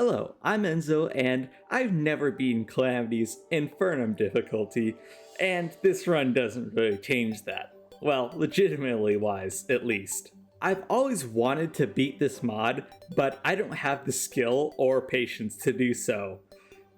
Hello, I'm Enzo, and I've never beaten Calamity's Infernum difficulty, and this run doesn't really change that. Well, legitimately wise, at least. I've always wanted to beat this mod, but I don't have the skill or patience to do so.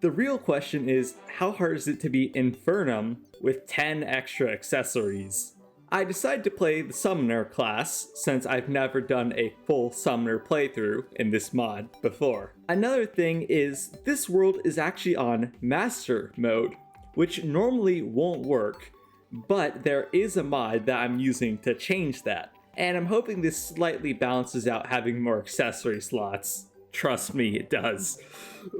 The real question is, how hard is it to beat Infernum with 10 extra accessories? I decided to play the Summoner class since I've never done a full Summoner playthrough in this mod before. Another thing is, this world is actually on Master mode, which normally won't work, but there is a mod that I'm using to change that, and I'm hoping this slightly balances out having more accessory slots. Trust me, it does,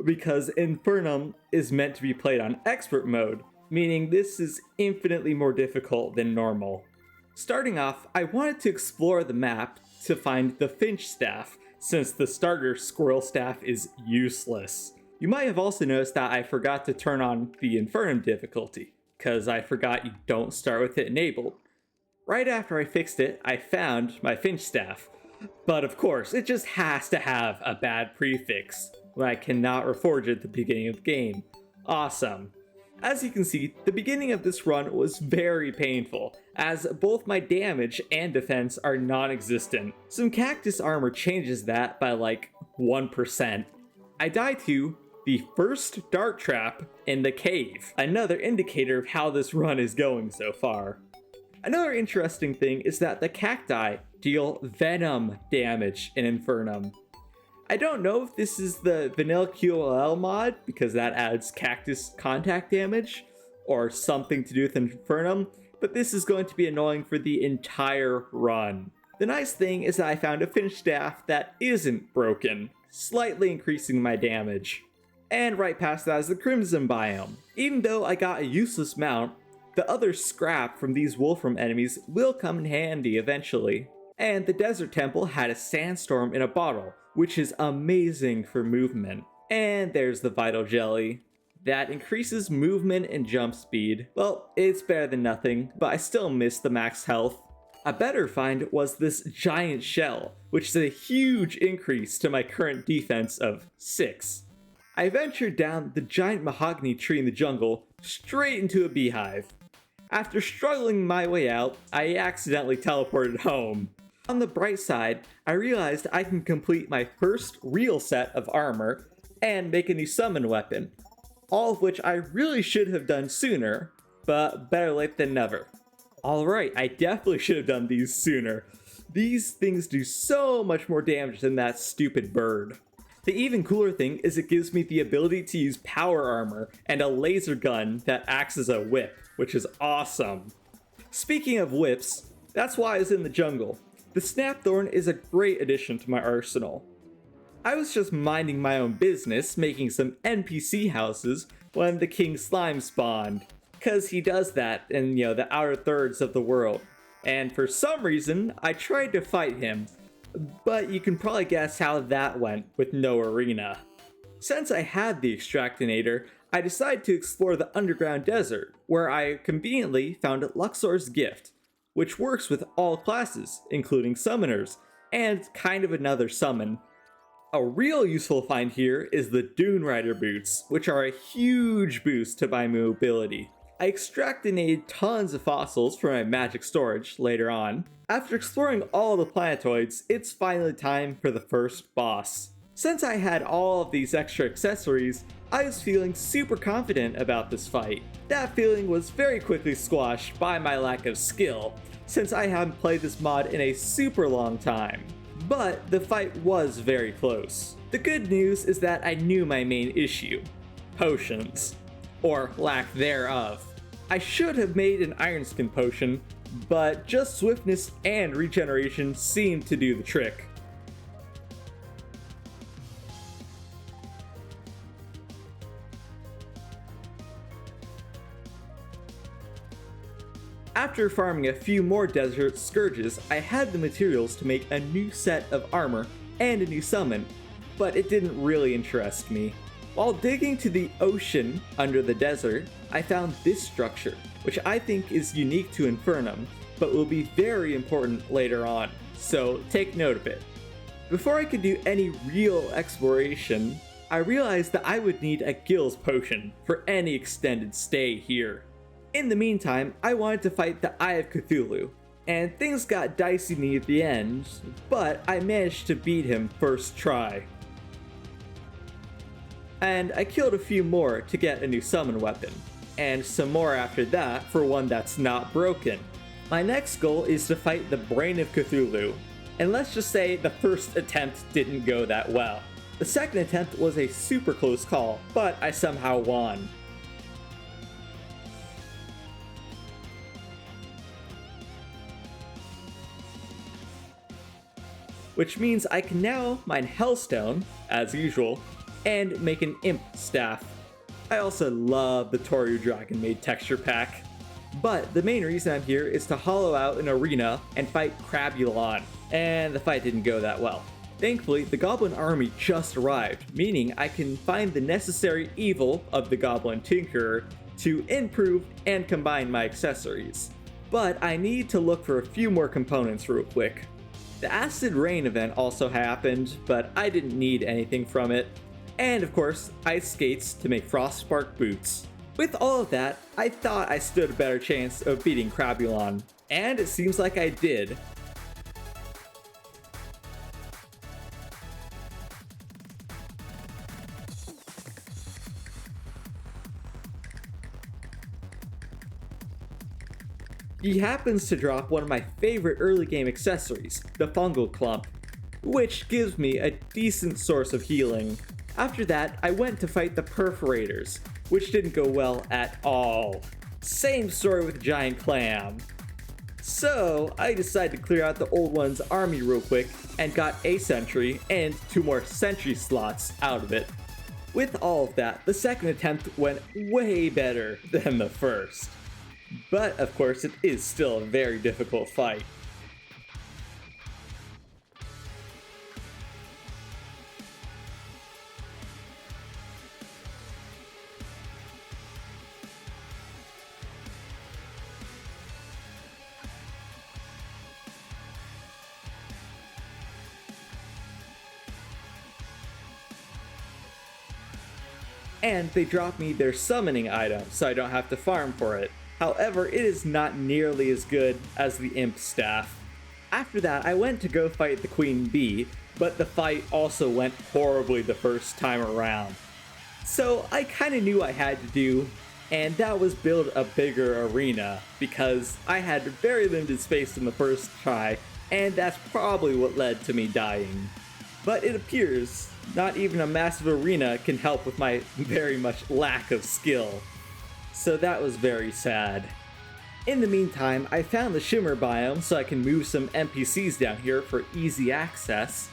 because Infernum is meant to be played on Expert mode, meaning this is infinitely more difficult than normal. Starting off, I wanted to explore the map to find the Finch staff, since the starter squirrel staff is useless. You might have also noticed that I forgot to turn on the Infernum difficulty, because I forgot you don't start with it enabled. Right after I fixed it, I found my Finch staff, but of course, it just has to have a bad prefix, when I cannot reforge it at the beginning of the game. Awesome. As you can see, the beginning of this run was very painful, as both my damage and defense are non-existent. Some cactus armor changes that by like 1%. I die to the first dart trap in the cave, another indicator of how this run is going so far. Another interesting thing is that the cacti deal venom damage in Infernum. I don't know if this is the vanilla QLL mod, because that adds cactus contact damage, or something to do with Infernum, but this is going to be annoying for the entire run. The nice thing is that I found a Finch staff that isn't broken, slightly increasing my damage. And right past that is the Crimson Biome. Even though I got a useless mount, the other scrap from these Wolfram enemies will come in handy eventually. And the Desert Temple had a sandstorm in a bottle, which is amazing for movement. And there's the Vital Jelly. That increases movement and jump speed. Well, it's better than nothing, but I still miss the max health. A better find was this giant shell, which is a huge increase to my current defense of 6. I ventured down the giant mahogany tree in the jungle, straight into a beehive. After struggling my way out, I accidentally teleported home. On the bright side, I realized I can complete my first real set of armor and make a new summon weapon, all of which I really should have done sooner, but better late than never. Alright, I definitely should have done these sooner. These things do so much more damage than that stupid bird. The even cooler thing is it gives me the ability to use power armor and a laser gun that acts as a whip, which is awesome. Speaking of whips, that's why I was in the jungle. The Snapthorn is a great addition to my arsenal. I was just minding my own business, making some NPC houses, when the King Slime spawned. Cause he does that in, the outer thirds of the world. And for some reason, I tried to fight him, but you can probably guess how that went with no arena. Since I had the Extractinator, I decided to explore the underground desert, where I conveniently found Luxor's Gift, which works with all classes, including summoners, and kind of another summon. A real useful find here is the Dune Rider boots, which are a huge boost to my mobility. I extractinated tons of fossils from my magic storage later on. After exploring all the planetoids, it's finally time for the first boss. Since I had all of these extra accessories, I was feeling super confident about this fight. That feeling was very quickly squashed by my lack of skill, since I haven't played this mod in a super long time. But the fight was very close. The good news is that I knew my main issue: potions. Or lack thereof. I should have made an Iron Skin potion, but just swiftness and regeneration seemed to do the trick. After farming a few more desert scourges, I had the materials to make a new set of armor and a new summon, but it didn't really interest me. While digging to the ocean under the desert, I found this structure, which I think is unique to Infernum, but will be very important later on, so take note of it. Before I could do any real exploration, I realized that I would need a Gills potion for any extended stay here. In the meantime, I wanted to fight the Eye of Cthulhu, and things got dicey near the end, but I managed to beat him first try. And I killed a few more to get a new summon weapon, and some more after that for one that's not broken. My next goal is to fight the Brain of Cthulhu, and let's just say the first attempt didn't go that well. The second attempt was a super close call, but I somehow won. Which means I can now mine Hellstone, as usual, and make an Imp Staff. I also love the Toru Dragon Maid texture pack. But the main reason I'm here is to hollow out an arena and fight Crabulon, and the fight didn't go that well. Thankfully, the Goblin army just arrived, meaning I can find the necessary evil of the Goblin Tinkerer to improve and combine my accessories. But I need to look for a few more components real quick. The Acid Rain event also happened, but I didn't need anything from it. And of course, ice skates to make Frostspark boots. With all of that, I thought I stood a better chance of beating Crabulon, and it seems like I did. He happens to drop one of my favorite early game accessories, the Fungal Clump, which gives me a decent source of healing. After that, I went to fight the Perforators, which didn't go well at all. Same story with Giant Clam. So I decided to clear out the old one's army real quick and got a sentry and 2 more sentry slots out of it. With all of that, the second attempt went way better than the first. But of course, it is still a very difficult fight. And they drop me their summoning item, so I don't have to farm for it. However, it is not nearly as good as the Imp Staff. After that, I went to go fight the Queen Bee, but the fight also went horribly the first time around. So I kinda knew I had to do, and that was build a bigger arena, because I had very limited space in the first try, and that's probably what led to me dying. But it appears not even a massive arena can help with my very much lack of skill. So that was very sad. In the meantime, I found the Shimmer biome so I can move some NPCs down here for easy access,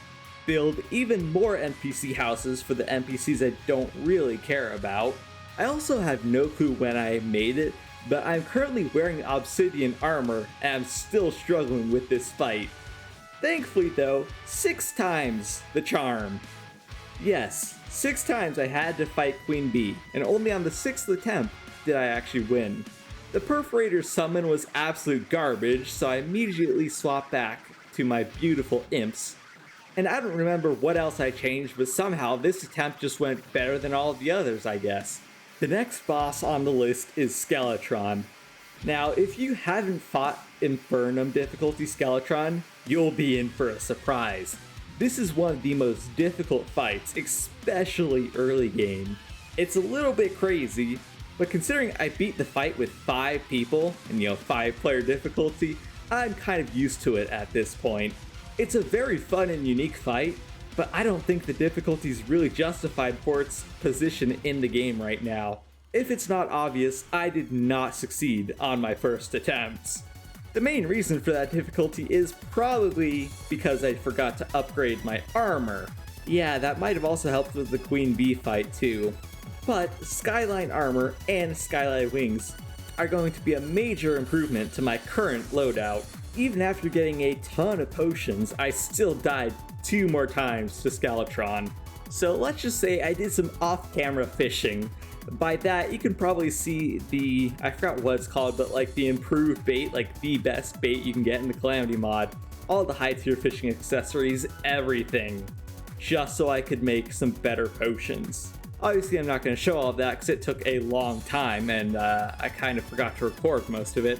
build even more NPC houses for the NPCs I don't really care about. I also have no clue when I made it, but I'm currently wearing obsidian armor and I'm still struggling with this fight. Thankfully though, 6 times the charm. Yes, 6 times I had to fight Queen Bee, and only on the 6th attempt did I actually win. The Perforator summon was absolute garbage, so I immediately swapped back to my beautiful imps. And I don't remember what else I changed, but somehow this attempt just went better than all of the others, I guess. The next boss on the list is Skeletron. Now, if you haven't fought Infernum difficulty Skeletron, you'll be in for a surprise. This is one of the most difficult fights, especially early game. It's a little bit crazy, but considering I beat the fight with 5 people, and 5-player difficulty, I'm kind of used to it at this point. It's a very fun and unique fight, but I don't think the difficulty is really justified for its position in the game right now. If it's not obvious, I did not succeed on my first attempts. The main reason for that difficulty is probably because I forgot to upgrade my armor. Yeah, that might have also helped with the Queen Bee fight too. But Skyline armor and Skyline wings are going to be a major improvement to my current loadout. Even after getting a ton of potions, I still died 2 more times to Skeletron. So let's just say I did some off-camera fishing. By that, you can probably see the, I forgot what it's called, but like the improved bait, like the best bait you can get in the Calamity mod. All the high tier fishing accessories, everything. just so I could make some better potions. Obviously, I'm not going to show all of that because it took a long time and I kind of forgot to record most of it.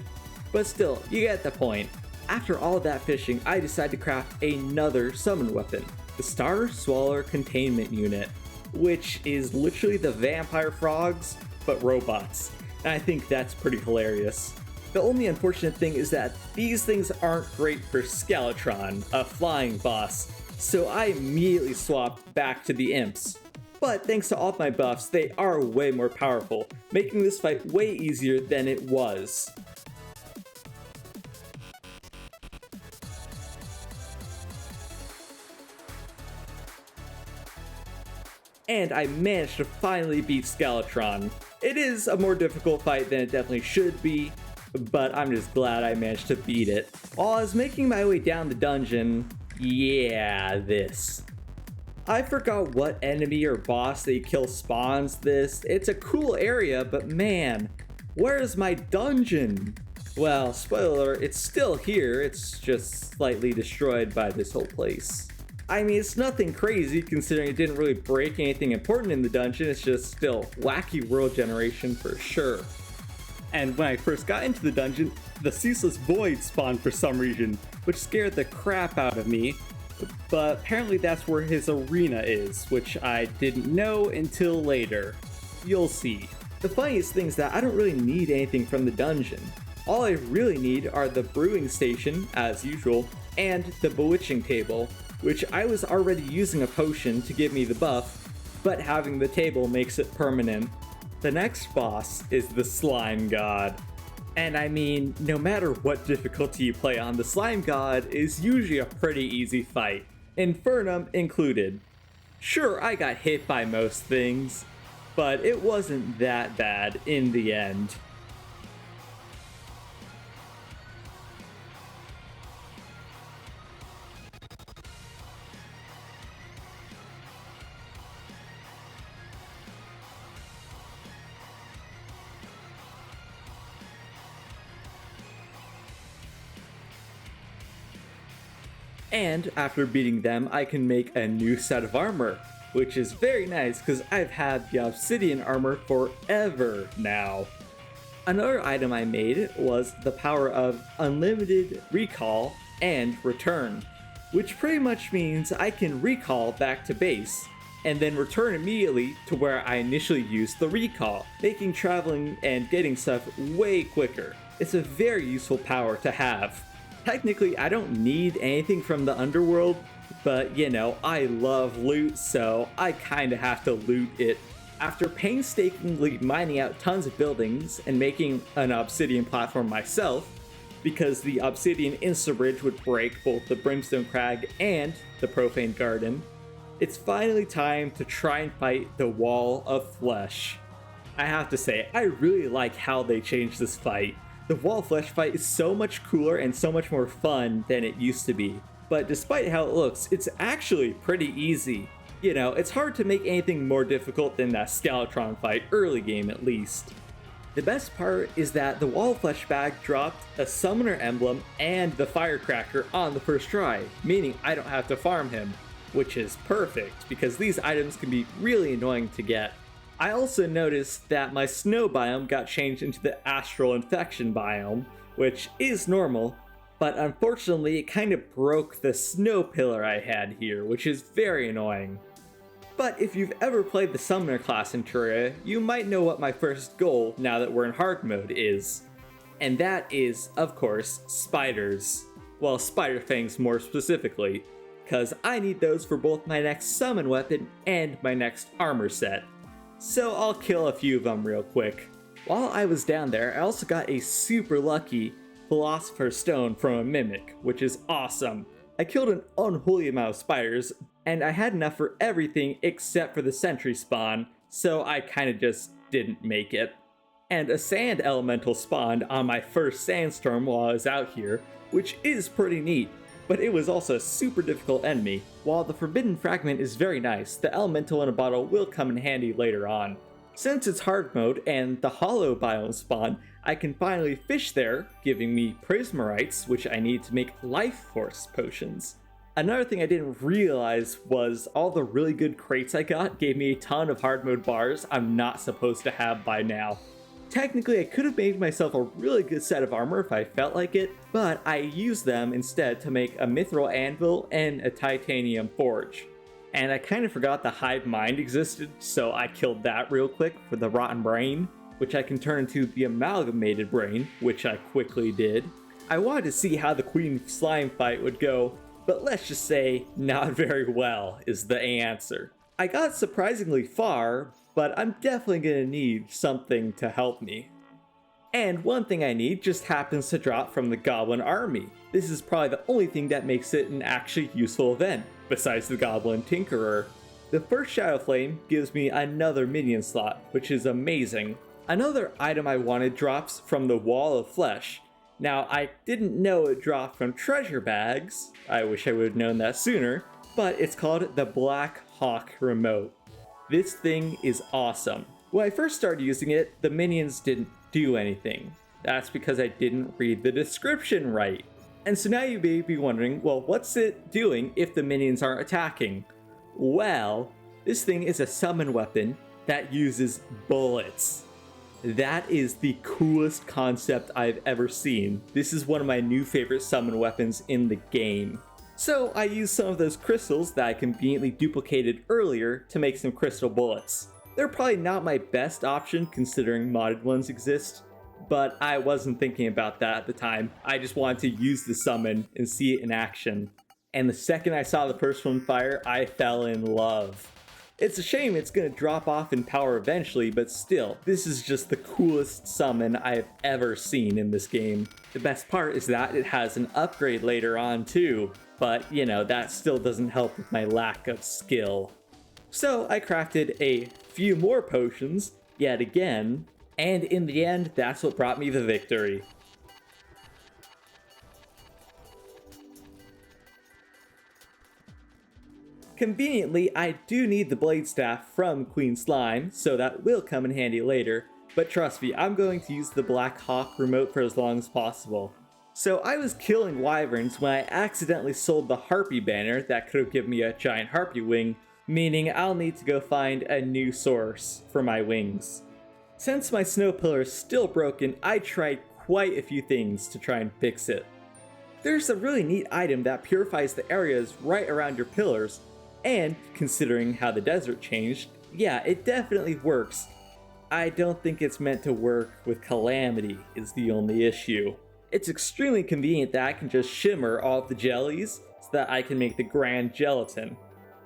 But still, you get the point. After all of that fishing, I decided to craft another summon weapon, the Star Swallower Containment Unit, which is literally the vampire frogs, but robots. And I think that's pretty hilarious. The only unfortunate thing is that these things aren't great for Skeletron, a flying boss, so I immediately swapped back to the imps. But thanks to all of my buffs, they are way more powerful, making this fight way easier than it was. And I managed to finally beat Skeletron. It is a more difficult fight than it definitely should be, but I'm just glad I managed to beat it. While I was making my way down the dungeon, this. I forgot what enemy or boss they kill spawns this. It's a cool area, but man, where's my dungeon? Well, spoiler, it's still here, it's just slightly destroyed by this whole place. I mean, it's nothing crazy considering it didn't really break anything important in the dungeon, it's just still wacky world generation for sure. And when I first got into the dungeon, the Ceaseless Void spawned for some reason, which scared the crap out of me, but apparently that's where his arena is, which I didn't know until later. You'll see. The funniest thing is that I don't really need anything from the dungeon. All I really need are the brewing station, as usual, and the bewitching table, which I was already using a potion to give me the buff, but having the table makes it permanent. The next boss is the Slime God. And I mean, no matter what difficulty you play on, the Slime God is usually a pretty easy fight, Infernum included. Sure, I got hit by most things, but it wasn't that bad in the end. And after beating them, I can make a new set of armor, which is very nice because I've had the obsidian armor forever now. Another item I made was the power of unlimited recall and return, which pretty much means I can recall back to base and then return immediately to where I initially used the recall, making traveling and getting stuff way quicker. It's a very useful power to have. Technically, I don't need anything from the underworld, but you know, I love loot, so I kinda have to loot it. After painstakingly mining out tons of buildings and making an obsidian platform myself, because the obsidian insta-bridge would break both the Brimstone Crag and the Profane Garden, it's finally time to try and fight the Wall of Flesh. I have to say, I really like how they changed this fight. The Wall of Flesh fight is so much cooler and so much more fun than it used to be. But despite how it looks, it's actually pretty easy. You know, it's hard to make anything more difficult than that Skeletron fight, early game at least. The best part is that the Wall of Flesh bag dropped a Summoner Emblem and the Firecracker on the first try, meaning I don't have to farm him, which is perfect because these items can be really annoying to get. I also noticed that my snow biome got changed into the Astral Infection biome, which is normal, but unfortunately it kind of broke the snow pillar I had here, which is very annoying. But if you've ever played the Summoner class in Terraria, you might know what my first goal, now that we're in hard mode, is. And that is, of course, spiders. Well, spider fangs more specifically, because I need those for both my next summon weapon and my next armor set. So I'll kill a few of them real quick. While I was down there, I also got a super lucky Philosopher's Stone from a Mimic, which is awesome. I killed an unholy amount of spiders, and I had enough for everything except for the sentry spawn, so I kinda just didn't make it. And a sand elemental spawned on my first sandstorm while I was out here, which is pretty neat, but it was also a super difficult enemy. While the Forbidden Fragment is very nice, the elemental in a bottle will come in handy later on. Since it's hard mode and the hollow biome spawn, I can finally fish there, giving me prismarites, which I need to make life force potions. Another thing I didn't realize was all the really good crates I got gave me a ton of hard mode bars I'm not supposed to have by now. Technically, I could have made myself a really good set of armor if I felt like it, but I used them instead to make a mithril anvil and a titanium forge. And I kind of forgot the hive mind existed, so I killed that real quick for the rotten brain, which I can turn into the amalgamated brain, which I quickly did. I wanted to see how the queen slime fight would go, but let's just say not very well is the answer. I got surprisingly far, but I'm definitely gonna need something to help me. And one thing I need just happens to drop from the Goblin Army. This is probably the only thing that makes it an actually useful event, besides the Goblin Tinkerer. The first Shadow Flame gives me another minion slot, which is amazing. Another item I wanted drops from the Wall of Flesh. Now, I didn't know it dropped from treasure bags, I wish I would have known that sooner, but it's called the Black Hawk Remote. This thing is awesome. When I first started using it, the minions didn't do anything. That's because I didn't read the description right. And so now you may be wondering, well, what's it doing if the minions aren't attacking? Well, this thing is a summon weapon that uses bullets. That is the coolest concept I've ever seen. This is one of my new favorite summon weapons in the game. So I used some of those crystals that I conveniently duplicated earlier to make some crystal bullets. They're probably not my best option considering modded ones exist, but I wasn't thinking about that at the time. I just wanted to use the summon and see it in action. And the second I saw the first one fire, I fell in love. It's a shame it's gonna drop off in power eventually, but still, this is just the coolest summon I've ever seen in this game. The best part is that it has an upgrade later on too, but you know, that still doesn't help with my lack of skill. So I crafted a few more potions, yet again, and in the end, that's what brought me the victory. Conveniently, I do need the blade staff from Queen Slime, so that will come in handy later, but trust me, I'm going to use the Black Hawk remote for as long as possible. So I was killing wyverns when I accidentally sold the Harpy banner that could have given me a giant harpy wing, meaning I'll need to go find a new source for my wings. Since my snow pillar is still broken, I tried quite a few things to try and fix it. There's a really neat item that purifies the areas right around your pillars, and considering how the desert changed, yeah, it definitely works. I don't think it's meant to work with Calamity is the only issue. It's extremely convenient that I can just shimmer all of the jellies so that I can make the grand gelatin.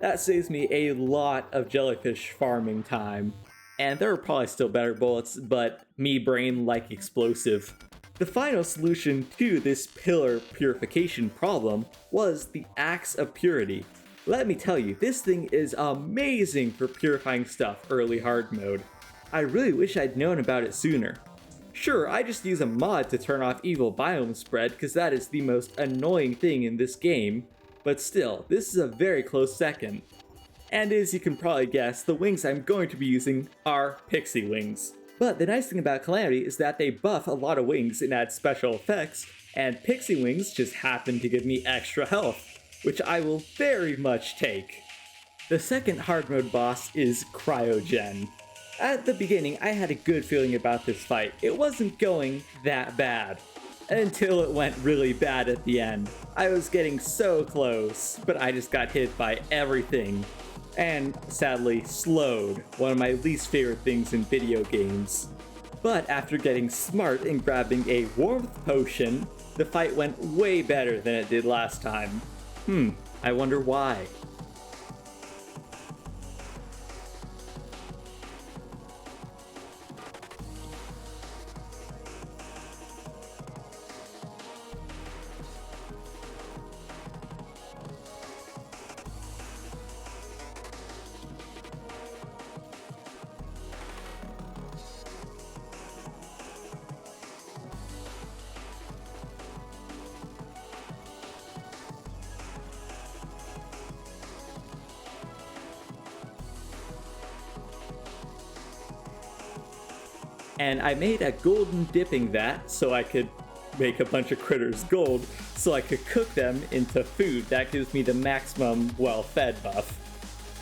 That saves me a lot of jellyfish farming time. And there are probably still better bullets, but me brain like explosive. The final solution to this pillar purification problem was the Axe of Purity. Let me tell you, this thing is amazing for purifying stuff early hard mode. I really wish I'd known about it sooner. Sure, I just use a mod to turn off evil biome spread because that is the most annoying thing in this game, but still, this is a very close second. And as you can probably guess, the wings I'm going to be using are pixie wings. But the nice thing about Calamity is that they buff a lot of wings and add special effects, and pixie wings just happen to give me extra health, which I will very much take. The second hard mode boss is Cryogen. At the beginning, I had a good feeling about this fight. It wasn't going that bad, until it went really bad at the end. I was getting so close, but I just got hit by everything. And sadly, slowed, one of my least favorite things in video games. But after getting smart and grabbing a warmth potion, the fight went way better than it did last time. I wonder why. And I made a golden dipping vat so I could make a bunch of critters gold, so I could cook them into food that gives me the maximum well-fed buff.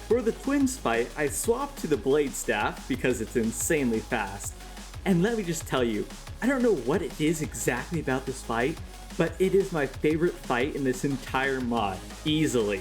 For the twins fight, I swapped to the blade staff because it's insanely fast. And let me just tell you, I don't know what it is exactly about this fight, but it is my favorite fight in this entire mod, easily.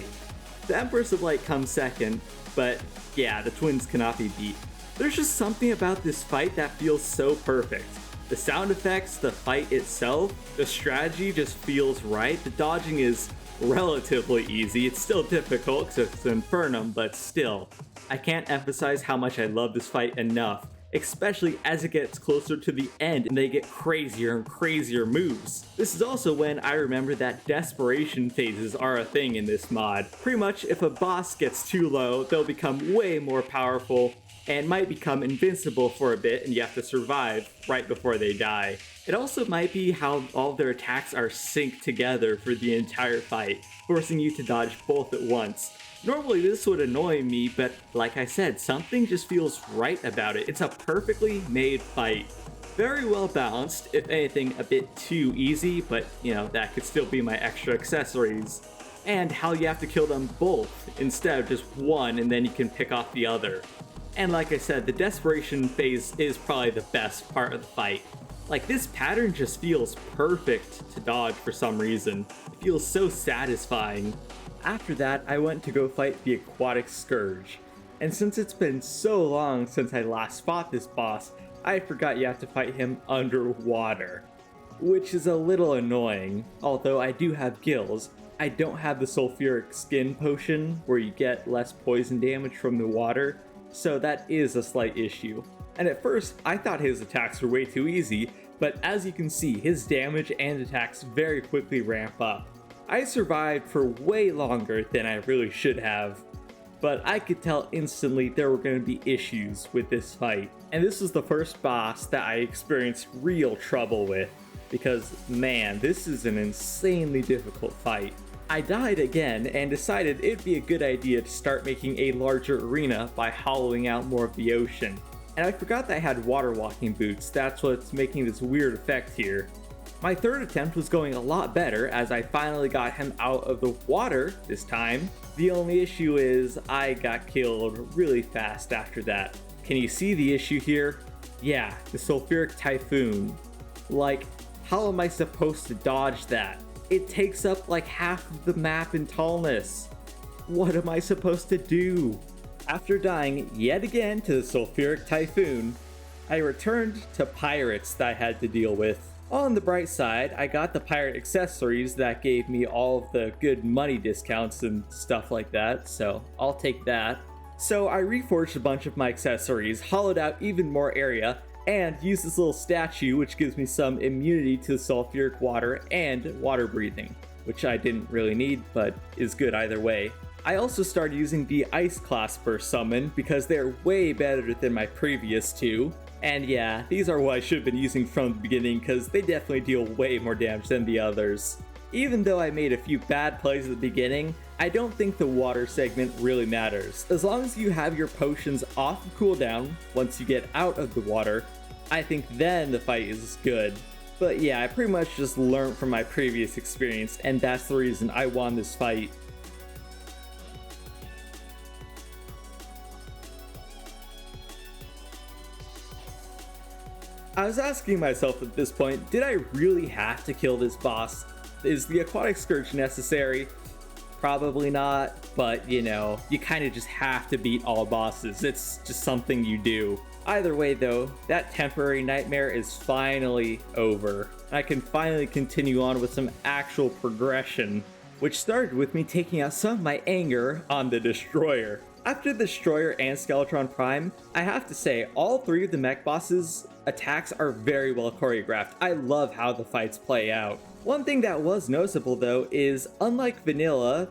The Empress of Light comes second, but yeah, the twins cannot be beat. There's just something about this fight that feels so perfect. The sound effects, the fight itself, the strategy just feels right. The dodging is relatively easy. It's still difficult because it's Infernum, but still. I can't emphasize how much I love this fight enough, especially as it gets closer to the end and they get crazier and crazier moves. This is also when I remember that desperation phases are a thing in this mod. Pretty much if a boss gets too low, they'll become way more powerful and might become invincible for a bit and you have to survive right before they die. It also might be how all of their attacks are synced together for the entire fight, forcing you to dodge both at once. Normally this would annoy me, but like I said, something just feels right about it. It's a perfectly made fight. Very well balanced, if anything a bit too easy, but you know, that could still be my extra accessories. And how you have to kill them both instead of just one and then you can pick off the other. And like I said, the desperation phase is probably the best part of the fight. Like, this pattern just feels perfect to dodge for some reason. It feels so satisfying. After that, I went to go fight the Aquatic Scourge. And since it's been so long since I last fought this boss, I forgot you have to fight him underwater. Which is a little annoying. Although I do have gills, I don't have the sulfuric skin potion where you get less poison damage from the water. So that is a slight issue. And at first, I thought his attacks were way too easy, but as you can see, his damage and attacks very quickly ramp up. I survived for way longer than I really should have, but I could tell instantly there were going to be issues with this fight. And this was the first boss that I experienced real trouble with, because man, this is an insanely difficult fight. I died again and decided it'd be a good idea to start making a larger arena by hollowing out more of the ocean. And I forgot that I had water walking boots, that's what's making this weird effect here. My third attempt was going a lot better as I finally got him out of the water this time. The only issue is I got killed really fast after that. Can you see the issue here? Yeah, the sulfuric typhoon. Like, how am I supposed to dodge that? It takes up like half of the map in tallness. What am I supposed to do? After dying yet again to the sulfuric typhoon, I returned to pirates that I had to deal with. On the bright side, I got the pirate accessories that gave me all of the good money discounts and stuff like that, so I'll take that. So I reforged a bunch of my accessories, hollowed out even more area, and used this little statue which gives me some immunity to sulfuric water and water breathing, which I didn't really need, but is good either way. I also started using the Ice Clasper summon because they're way better than my previous two. And yeah, these are what I should have been using from the beginning because they definitely deal way more damage than the others. Even though I made a few bad plays at the beginning, I don't think the water segment really matters. As long as you have your potions off of cooldown once you get out of the water, I think then the fight is good. But yeah, I pretty much just learned from my previous experience, and that's the reason I won this fight. I was asking myself at this point, did I really have to kill this boss? Is the Aquatic Scourge necessary? Probably not, but you know, you kind of just have to beat all bosses. It's just something you do. Either way though, that temporary nightmare is finally over. I can finally continue on with some actual progression, which started with me taking out some of my anger on the Destroyer. After the Destroyer and Skeletron Prime, I have to say, all three of the mech bosses' attacks are very well choreographed. I love how the fights play out. One thing that was noticeable though is, unlike Vanilla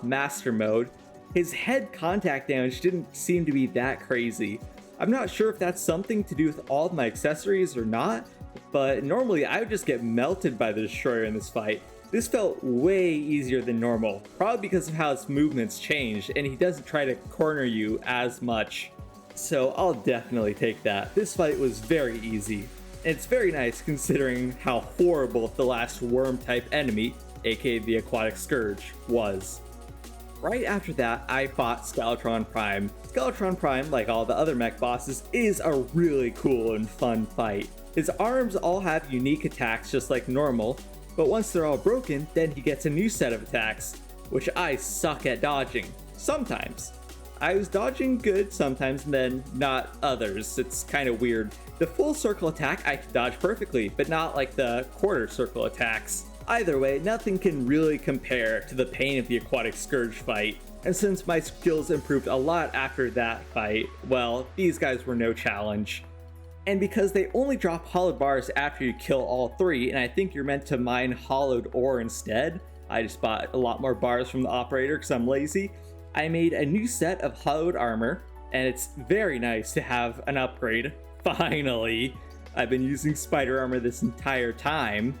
Master Mode, his head contact damage didn't seem to be that crazy. I'm not sure if that's something to do with all of my accessories or not, but normally I would just get melted by the Destroyer in this fight. This felt way easier than normal, probably because of how its movements changed and he doesn't try to corner you as much. So I'll definitely take that. This fight was very easy. It's very nice considering how horrible the last worm-type enemy, aka the Aquatic Scourge, was. Right after that, I fought Skeletron Prime. Skeletron Prime, like all the other mech bosses, is a really cool and fun fight. His arms all have unique attacks just like normal, but once they're all broken, then he gets a new set of attacks, which I suck at dodging. Sometimes. I was dodging good sometimes and then not others. It's kind of weird. The full circle attack I can dodge perfectly, but not like the quarter circle attacks. Either way, nothing can really compare to the pain of the Aquatic Scourge fight. And since my skills improved a lot after that fight, well, these guys were no challenge. And because they only drop hollowed bars after you kill all three, and I think you're meant to mine hollowed ore instead, I just bought a lot more bars from the operator because I'm lazy. I made a new set of hollowed armor, and it's very nice to have an upgrade. Finally! I've been using spider armor this entire time.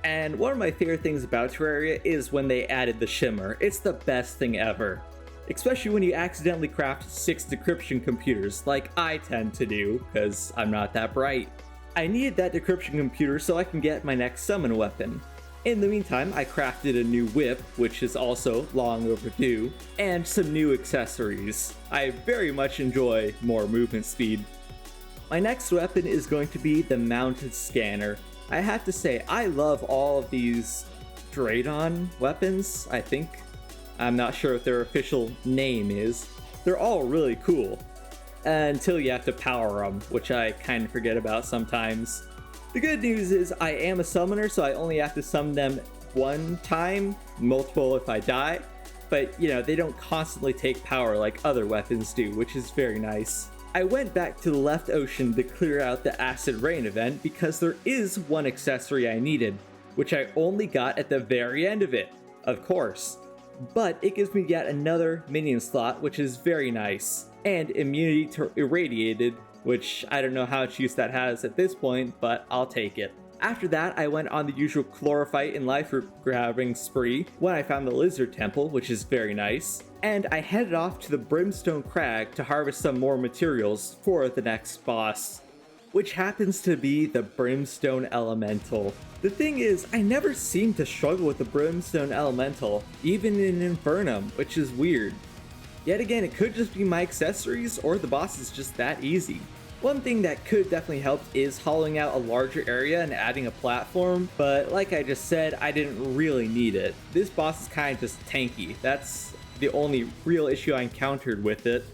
And one of my favorite things about Terraria is when they added the shimmer. It's the best thing ever. Especially when you accidentally craft 6 decryption computers, like I tend to do, because I'm not that bright. I needed that decryption computer so I can get my next summon weapon. In the meantime, I crafted a new whip, which is also long overdue, and some new accessories. I very much enjoy more movement speed. My next weapon is going to be the mounted scanner. I have to say, I love all of these Draydon weapons, I think. I'm not sure what their official name is. They're all really cool. Until you have to power them, which I kind of forget about sometimes. The good news is I am a summoner, so I only have to summon them one time, multiple if I die. But, you know, they don't constantly take power like other weapons do, which is very nice. I went back to the left ocean to clear out the acid rain event because there is one accessory I needed, which I only got at the very end of it, of course. But it gives me yet another minion slot, which is very nice, and immunity to irradiated, which I don't know how much use that has at this point, but I'll take it. After that, I went on the usual chlorophyte and life root grabbing spree when I found the lizard temple, which is very nice, and I headed off to the Brimstone Crag to harvest some more materials for the next boss, which happens to be the Brimstone Elemental. The thing is, I never seem to struggle with the Brimstone Elemental, even in Infernum, which is weird. Yet again, it could just be my accessories, or the boss is just that easy. One thing that could definitely help is hollowing out a larger area and adding a platform, but like I just said, I didn't really need it. This boss is kind of just tanky. That's the only real issue I encountered with it.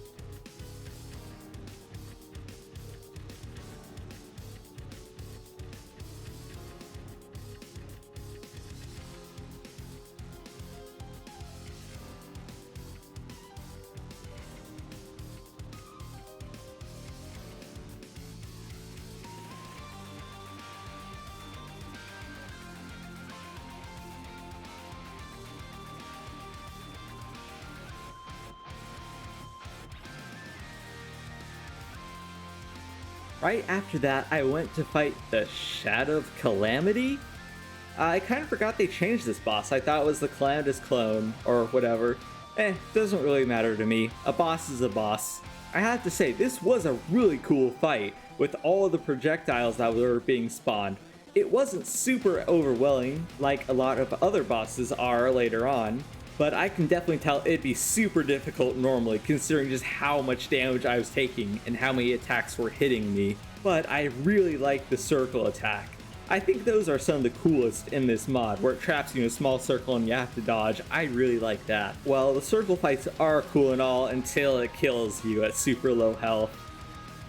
Right after that, I went to fight the Shadow of Calamity? I kind of forgot they changed this boss. I thought it was the Calamitous clone, or whatever. Doesn't really matter to me. A boss is a boss. I have to say, this was a really cool fight, with all of the projectiles that were being spawned. It wasn't super overwhelming, like a lot of other bosses are later on, but I can definitely tell it'd be super difficult normally, considering just how much damage I was taking and how many attacks were hitting me. But I really like the circle attack. I think those are some of the coolest in this mod, where it traps you in a small circle and you have to dodge. I really like that. Well, the circle fights are cool and all until it kills you at super low health.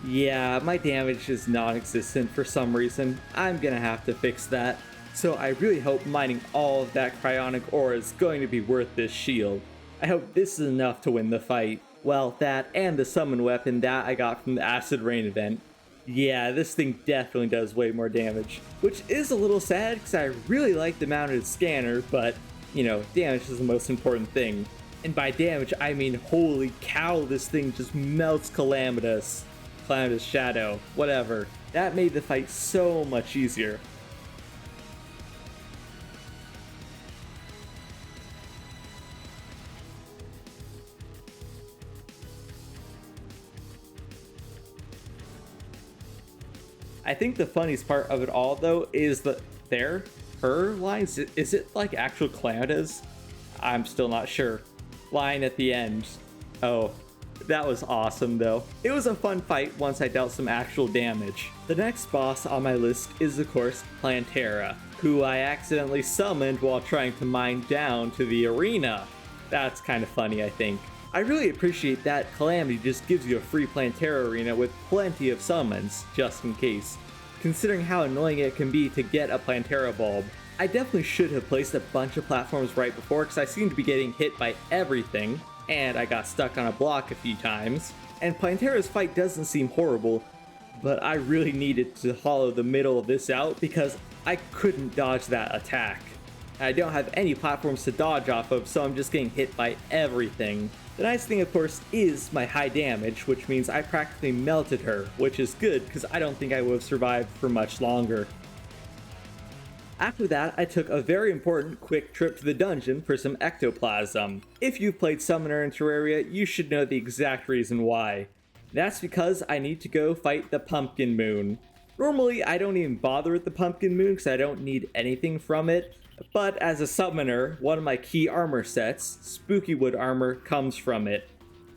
Yeah, my damage is non-existent for some reason. I'm gonna have to fix that. So I really hope mining all of that cryonic ore is going to be worth this shield. I hope this is enough to win the fight. Well, that and the summon weapon that I got from the acid rain event. Yeah, this thing definitely does way more damage, which is a little sad because I really like the mounted scanner, but, you know, damage is the most important thing. And by damage, I mean holy cow, this thing just melts Calamitous Shadow, whatever. That made the fight so much easier. I think the funniest part of it all, though, is that her lines, is it like actual Calamitas? I'm still not sure. Line at the end. Oh, that was awesome though. It was a fun fight once I dealt some actual damage. The next boss on my list is of course Plantera, who I accidentally summoned while trying to mine down to the arena. That's kind of funny, I think. I really appreciate that Calamity just gives you a free Plantera arena with plenty of summons, just in case. Considering how annoying it can be to get a Plantera bulb. I definitely should have placed a bunch of platforms right before because I seem to be getting hit by everything, and I got stuck on a block a few times. And Plantera's fight doesn't seem horrible, but I really needed to hollow the middle of this out because I couldn't dodge that attack. I don't have any platforms to dodge off of, so I'm just getting hit by everything. The nice thing, of course, is my high damage, which means I practically melted her, which is good because I don't think I would have survived for much longer. After that, I took a very important quick trip to the dungeon for some ectoplasm. If you've played Summoner in Terraria, you should know the exact reason why. That's because I need to go fight the Pumpkin Moon. Normally, I don't even bother with the Pumpkin Moon because I don't need anything from it, but as a summoner, one of my key armor sets, Spooky Wood armor, comes from it.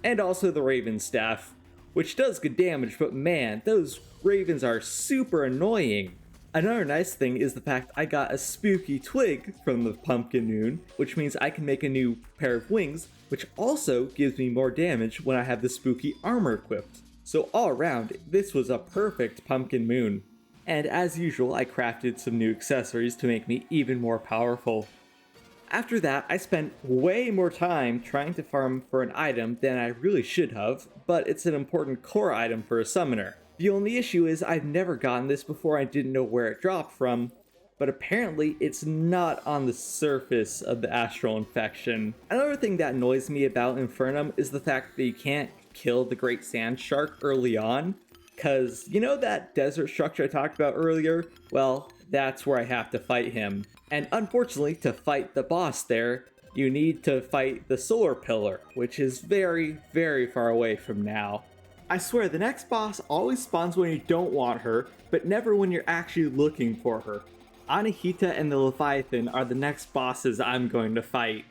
And also the Raven Staff, which does good damage, but man, those ravens are super annoying. Another nice thing is the fact I got a spooky twig from the Pumpkin Moon, which means I can make a new pair of wings, which also gives me more damage when I have the spooky armor equipped. So all around, this was a perfect Pumpkin Moon. And as usual, I crafted some new accessories to make me even more powerful. After that, I spent way more time trying to farm for an item than I really should have, but it's an important core item for a summoner. The only issue is I've never gotten this before. I didn't know where it dropped from, but apparently it's not on the surface of the astral infection. Another thing that annoys me about Infernum is the fact that you can't kill the great sand shark early on, because you know that desert structure I talked about earlier? Well, that's where I have to fight him. And unfortunately, to fight the boss there, you need to fight the solar pillar, which is very, very far away from now. I swear, the next boss always spawns when you don't want her, but never when you're actually looking for her. Anahita and the Leviathan are the next bosses I'm going to fight.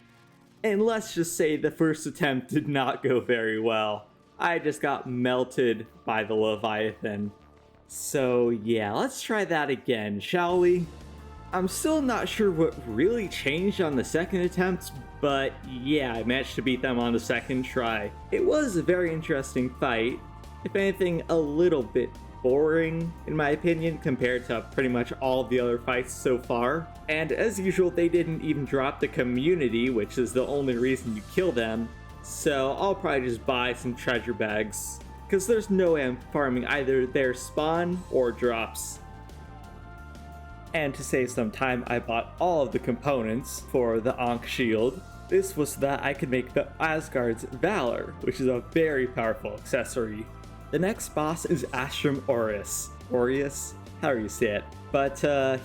And let's just say the first attempt did not go very well. I just got melted by the Leviathan. So yeah, let's try that again, shall we? I'm still not sure what really changed on the second attempt, but yeah, I managed to beat them on the second try. It was a very interesting fight, if anything a little bit boring in my opinion compared to pretty much all the other fights so far. And as usual, they didn't even drop the community, which is the only reason you kill them, so I'll probably just buy some treasure bags, because there's no way I'm farming either their spawn or drops. And to save some time, I bought all of the components for the Ankh shield. This was so that I could make the Asgard's Valor, which is a very powerful accessory. The next boss is Astrum Aureus, however you say it. But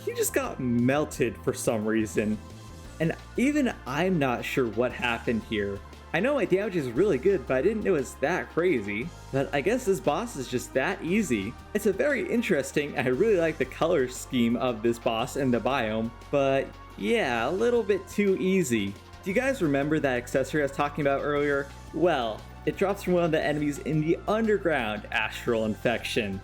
he just got melted for some reason. And even I'm not sure what happened here. I know my damage is really good, but I didn't know it's that crazy. But I guess this boss is just that easy. It's a very interesting, I really like the color scheme of this boss and the biome, but yeah, a little bit too easy. Do you guys remember that accessory I was talking about earlier? Well, it drops from one of the enemies in the underground astral infection.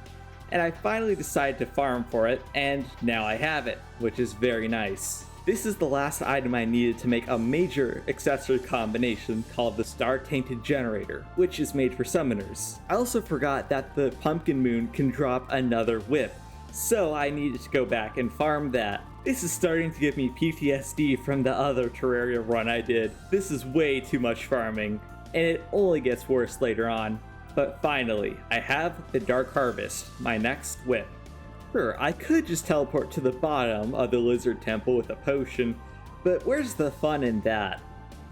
And I finally decided to farm for it, and now I have it, which is very nice. This is the last item I needed to make a major accessory combination called the Star Tainted Generator, which is made for summoners. I also forgot that the Pumpkin Moon can drop another whip, so I needed to go back and farm that. This is starting to give me PTSD from the other Terraria run I did. This is way too much farming, and it only gets worse later on. But finally, I have the Dark Harvest, my next whip. Sure, I could just teleport to the bottom of the Lizard Temple with a potion, but where's the fun in that?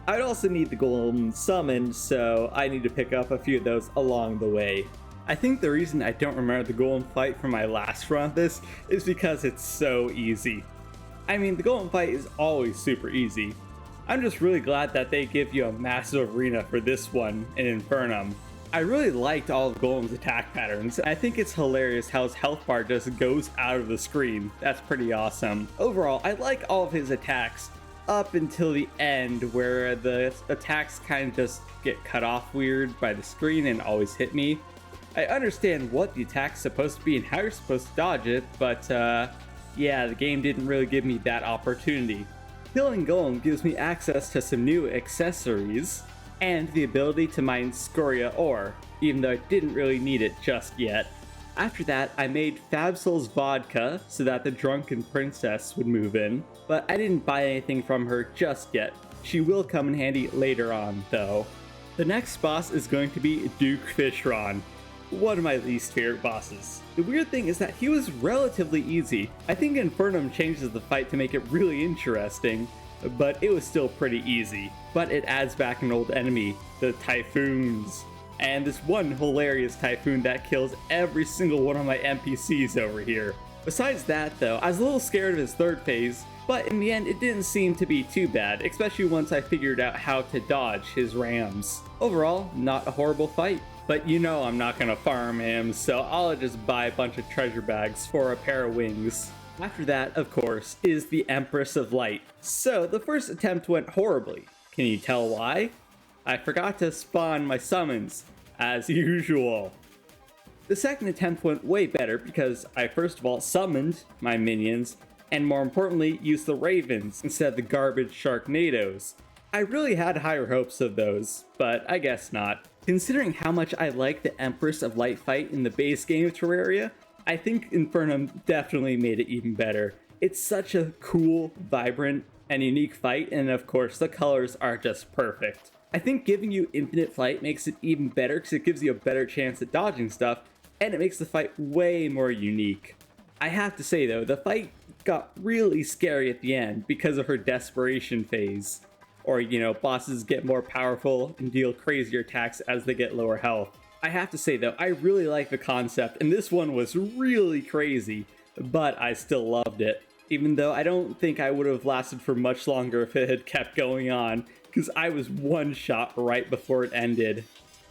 I'd also need the Golden Summon, so I need to pick up a few of those along the way. I think the reason I don't remember the Golden fight from my last run of this is because it's so easy. I mean, the Golden fight is always super easy. I'm just really glad that they give you a massive arena for this one in Infernum. I really liked all of Golem's attack patterns. I think it's hilarious how his health bar just goes out of the screen. That's pretty awesome. Overall, I like all of his attacks up until the end, where the attacks kind of just get cut off weird by the screen and always hit me. I understand what the attack's supposed to be and how you're supposed to dodge it, but yeah, the game didn't really give me that opportunity. Killing Golem gives me access to some new accessories and the ability to mine scoria ore, even though I didn't really need it just yet. After that, I made Fabsol's vodka so that the drunken princess would move in, but I didn't buy anything from her just yet. She will come in handy later on, though. The next boss is going to be Duke Fishron, one of my least favorite bosses. The weird thing is that he was relatively easy. I think Infernum changes the fight to make it really interesting, but it was still pretty easy. But it adds back an old enemy, the Typhoons. And this one hilarious Typhoon that kills every single one of my NPCs over here. Besides that though, I was a little scared of his third phase, but in the end it didn't seem to be too bad, especially once I figured out how to dodge his rams. Overall, not a horrible fight. But you know I'm not gonna farm him, so I'll just buy a bunch of treasure bags for a pair of wings. After that, of course, is the Empress of Light. So the first attempt went horribly. Can you tell why? I forgot to spawn my summons, as usual. The second attempt went way better because I first of all summoned my minions, and more importantly, used the ravens instead of the garbage Sharknadoes. I really had higher hopes of those, but I guess not. Considering how much I like the Empress of Light fight in the base game of Terraria, I think Infernum definitely made it even better. It's such a cool, vibrant, and unique fight, and of course the colors are just perfect. I think giving you infinite flight makes it even better because it gives you a better chance at dodging stuff, and it makes the fight way more unique. I have to say though, the fight got really scary at the end because of her desperation phase. Or, you know, bosses get more powerful and deal crazier attacks as they get lower health. I have to say though, I really like the concept, and this one was really crazy, but I still loved it. Even though I don't think I would have lasted for much longer if it had kept going on, because I was one shot right before it ended.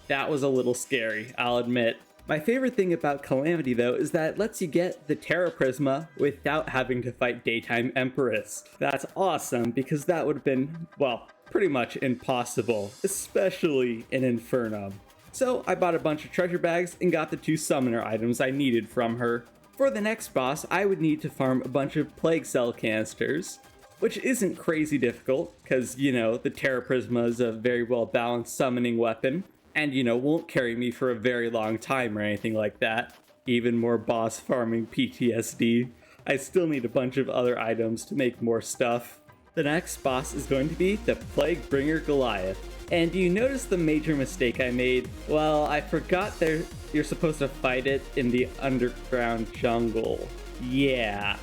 That was a little scary, I'll admit. My favorite thing about Calamity though is that it lets you get the Terra Prisma without having to fight Daytime Empress. That's awesome because that would have been, well, pretty much impossible, especially in Infernum. So I bought a bunch of treasure bags and got the 2 summoner items I needed from her. For the next boss, I would need to farm a bunch of Plague Cell canisters, which isn't crazy difficult because, you know, the Terra Prisma is a very well balanced summoning weapon. And, you know, won't carry me for a very long time or anything like that. Even more boss farming PTSD. I still need a bunch of other items to make more stuff. The next boss is going to be the Plaguebringer Goliath. And do you notice the major mistake I made? Well, I forgot you're supposed to fight it in the underground jungle. Yeah.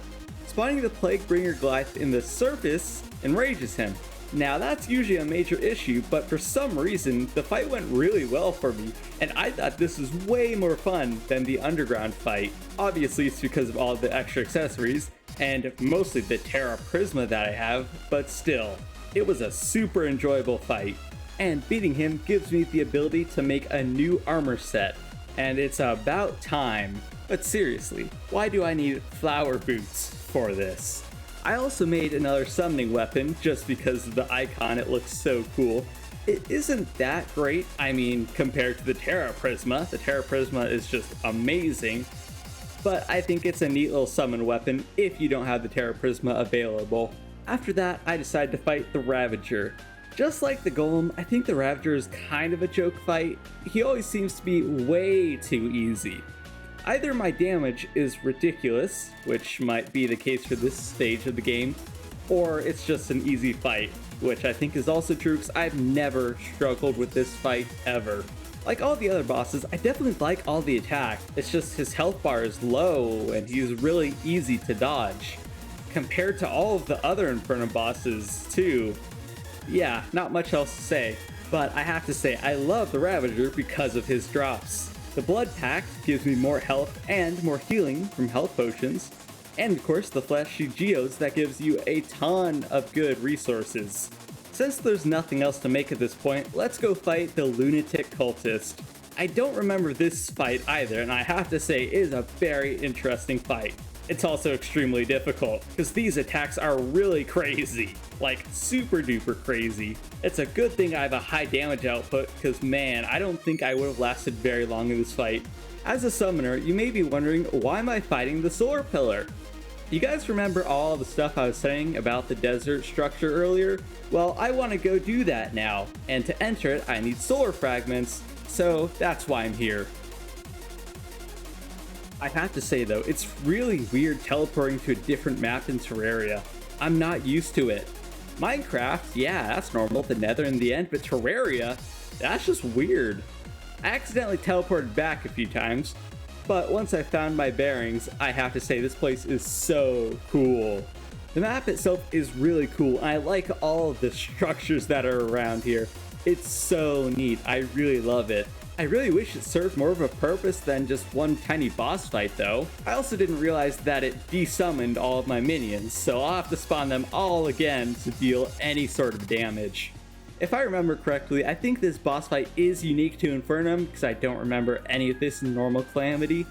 Spawning the Plaguebringer Goliath in the surface enrages him. Now that's usually a major issue, but for some reason, the fight went really well for me, and I thought this was way more fun than the underground fight. Obviously it's because of all the extra accessories, and mostly the Terra Prisma that I have, but still, it was a super enjoyable fight. And beating him gives me the ability to make a new armor set, and it's about time. But seriously, why do I need flower boots for this? I also made another summoning weapon just because of the icon, it looks so cool. It isn't that great, I mean, compared to the Terra Prisma. The Terra Prisma is just amazing, but I think it's a neat little summon weapon if you don't have the Terra Prisma available. After that, I decided to fight the Ravager. Just like the Golem, I think the Ravager is kind of a joke fight. He always seems to be way too easy. Either my damage is ridiculous, which might be the case for this stage of the game, or it's just an easy fight, which I think is also true because I've never struggled with this fight ever. Like all the other bosses, I definitely like all the attack, it's just his health bar is low and he's really easy to dodge. Compared to all of the other Infernum bosses too. Yeah, not much else to say, but I have to say I love the Ravager because of his drops. The Blood Pact gives me more health and more healing from health potions, and of course the Fleshy Geodes that gives you a ton of good resources. Since there's nothing else to make at this point, let's go fight the Lunatic Cultist. I don't remember this fight either, and I have to say it is a very interesting fight. It's also extremely difficult, because these attacks are really crazy. Like, super duper crazy. It's a good thing I have a high damage output, because man, I don't think I would have lasted very long in this fight. As a summoner, you may be wondering, why am I fighting the solar pillar? You guys remember all the stuff I was saying about the desert structure earlier? Well, I want to go do that now, and to enter it, I need solar fragments, so that's why I'm here. I have to say though, it's really weird teleporting to a different map in Terraria. I'm not used to it. Minecraft, yeah, that's normal, the Nether in the end, but Terraria, that's just weird. I accidentally teleported back a few times, but once I found my bearings, I have to say this place is so cool. The map itself is really cool, and I like all of the structures that are around here. It's so neat, I really love it. I really wish it served more of a purpose than just one tiny boss fight though. I also didn't realize that it desummoned all of my minions, so I'll have to spawn them all again to deal any sort of damage. If I remember correctly, I think this boss fight is unique to Infernum, because I don't remember any of this in normal Calamity.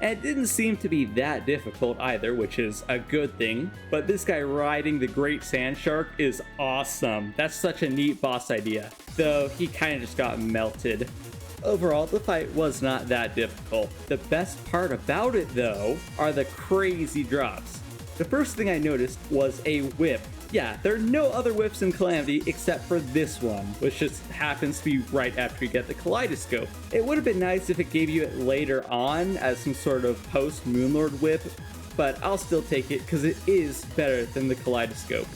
And it didn't seem to be that difficult either, which is a good thing. But this guy riding the Great Sand Shark is awesome. That's such a neat boss idea, though he kind of just got melted. Overall, the fight was not that difficult. The best part about it, though, are the crazy drops. The first thing I noticed was a whip. Yeah, there are no other whips in Calamity except for this one, which just happens to be right after you get the Kaleidoscope. It would have been nice if it gave you it later on as some sort of post-Moonlord whip, but I'll still take it because it is better than the Kaleidoscope.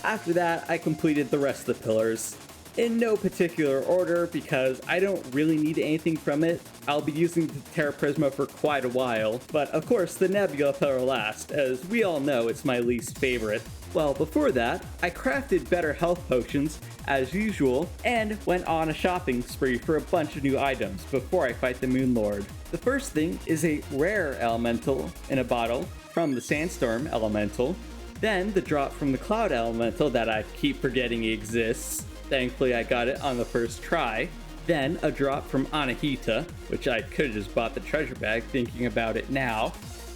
After that, I completed the rest of the pillars. In no particular order, because I don't really need anything from it. I'll be using the Terra Prisma for quite a while, but of course the Nebula pillar last, as we all know it's my least favorite. Well, before that, I crafted better health potions, as usual, and went on a shopping spree for a bunch of new items before I fight the Moonlord. The first thing is a rare elemental in a bottle from the Sandstorm elemental, then the drop from the Cloud elemental that I keep forgetting exists. Thankfully I got it on the first try. Then a drop from Anahita, which I could have just bought the treasure bag thinking about it now.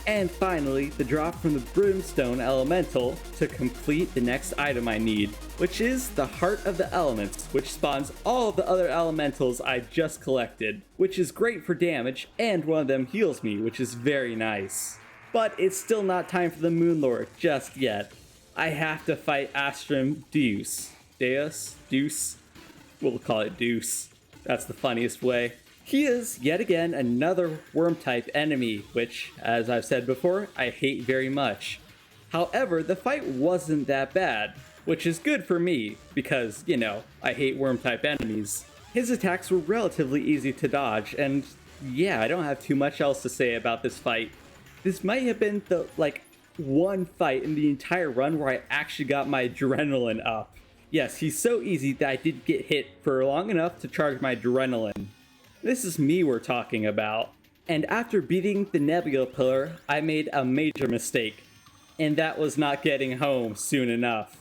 And finally, the drop from the Brimstone elemental to complete the next item I need, which is the Heart of the Elements, which spawns all of the other elementals I just collected, which is great for damage, and one of them heals me, which is very nice. But it's still not time for the Moonlord just yet. I have to fight Astrum Deus. Deuce? We'll call it Deuce. That's the funniest way. He is, yet again, another worm-type enemy, which, as I've said before, I hate very much. However, the fight wasn't that bad, which is good for me, because, you know, I hate worm-type enemies. His attacks were relatively easy to dodge, and yeah, I don't have too much else to say about this fight. This might have been the, one fight in the entire run where I actually got my adrenaline up. Yes, he's so easy that I did get hit for long enough to charge my adrenaline. This is me we're talking about. And after beating the Nebula pillar, I made a major mistake. And that was not getting home soon enough.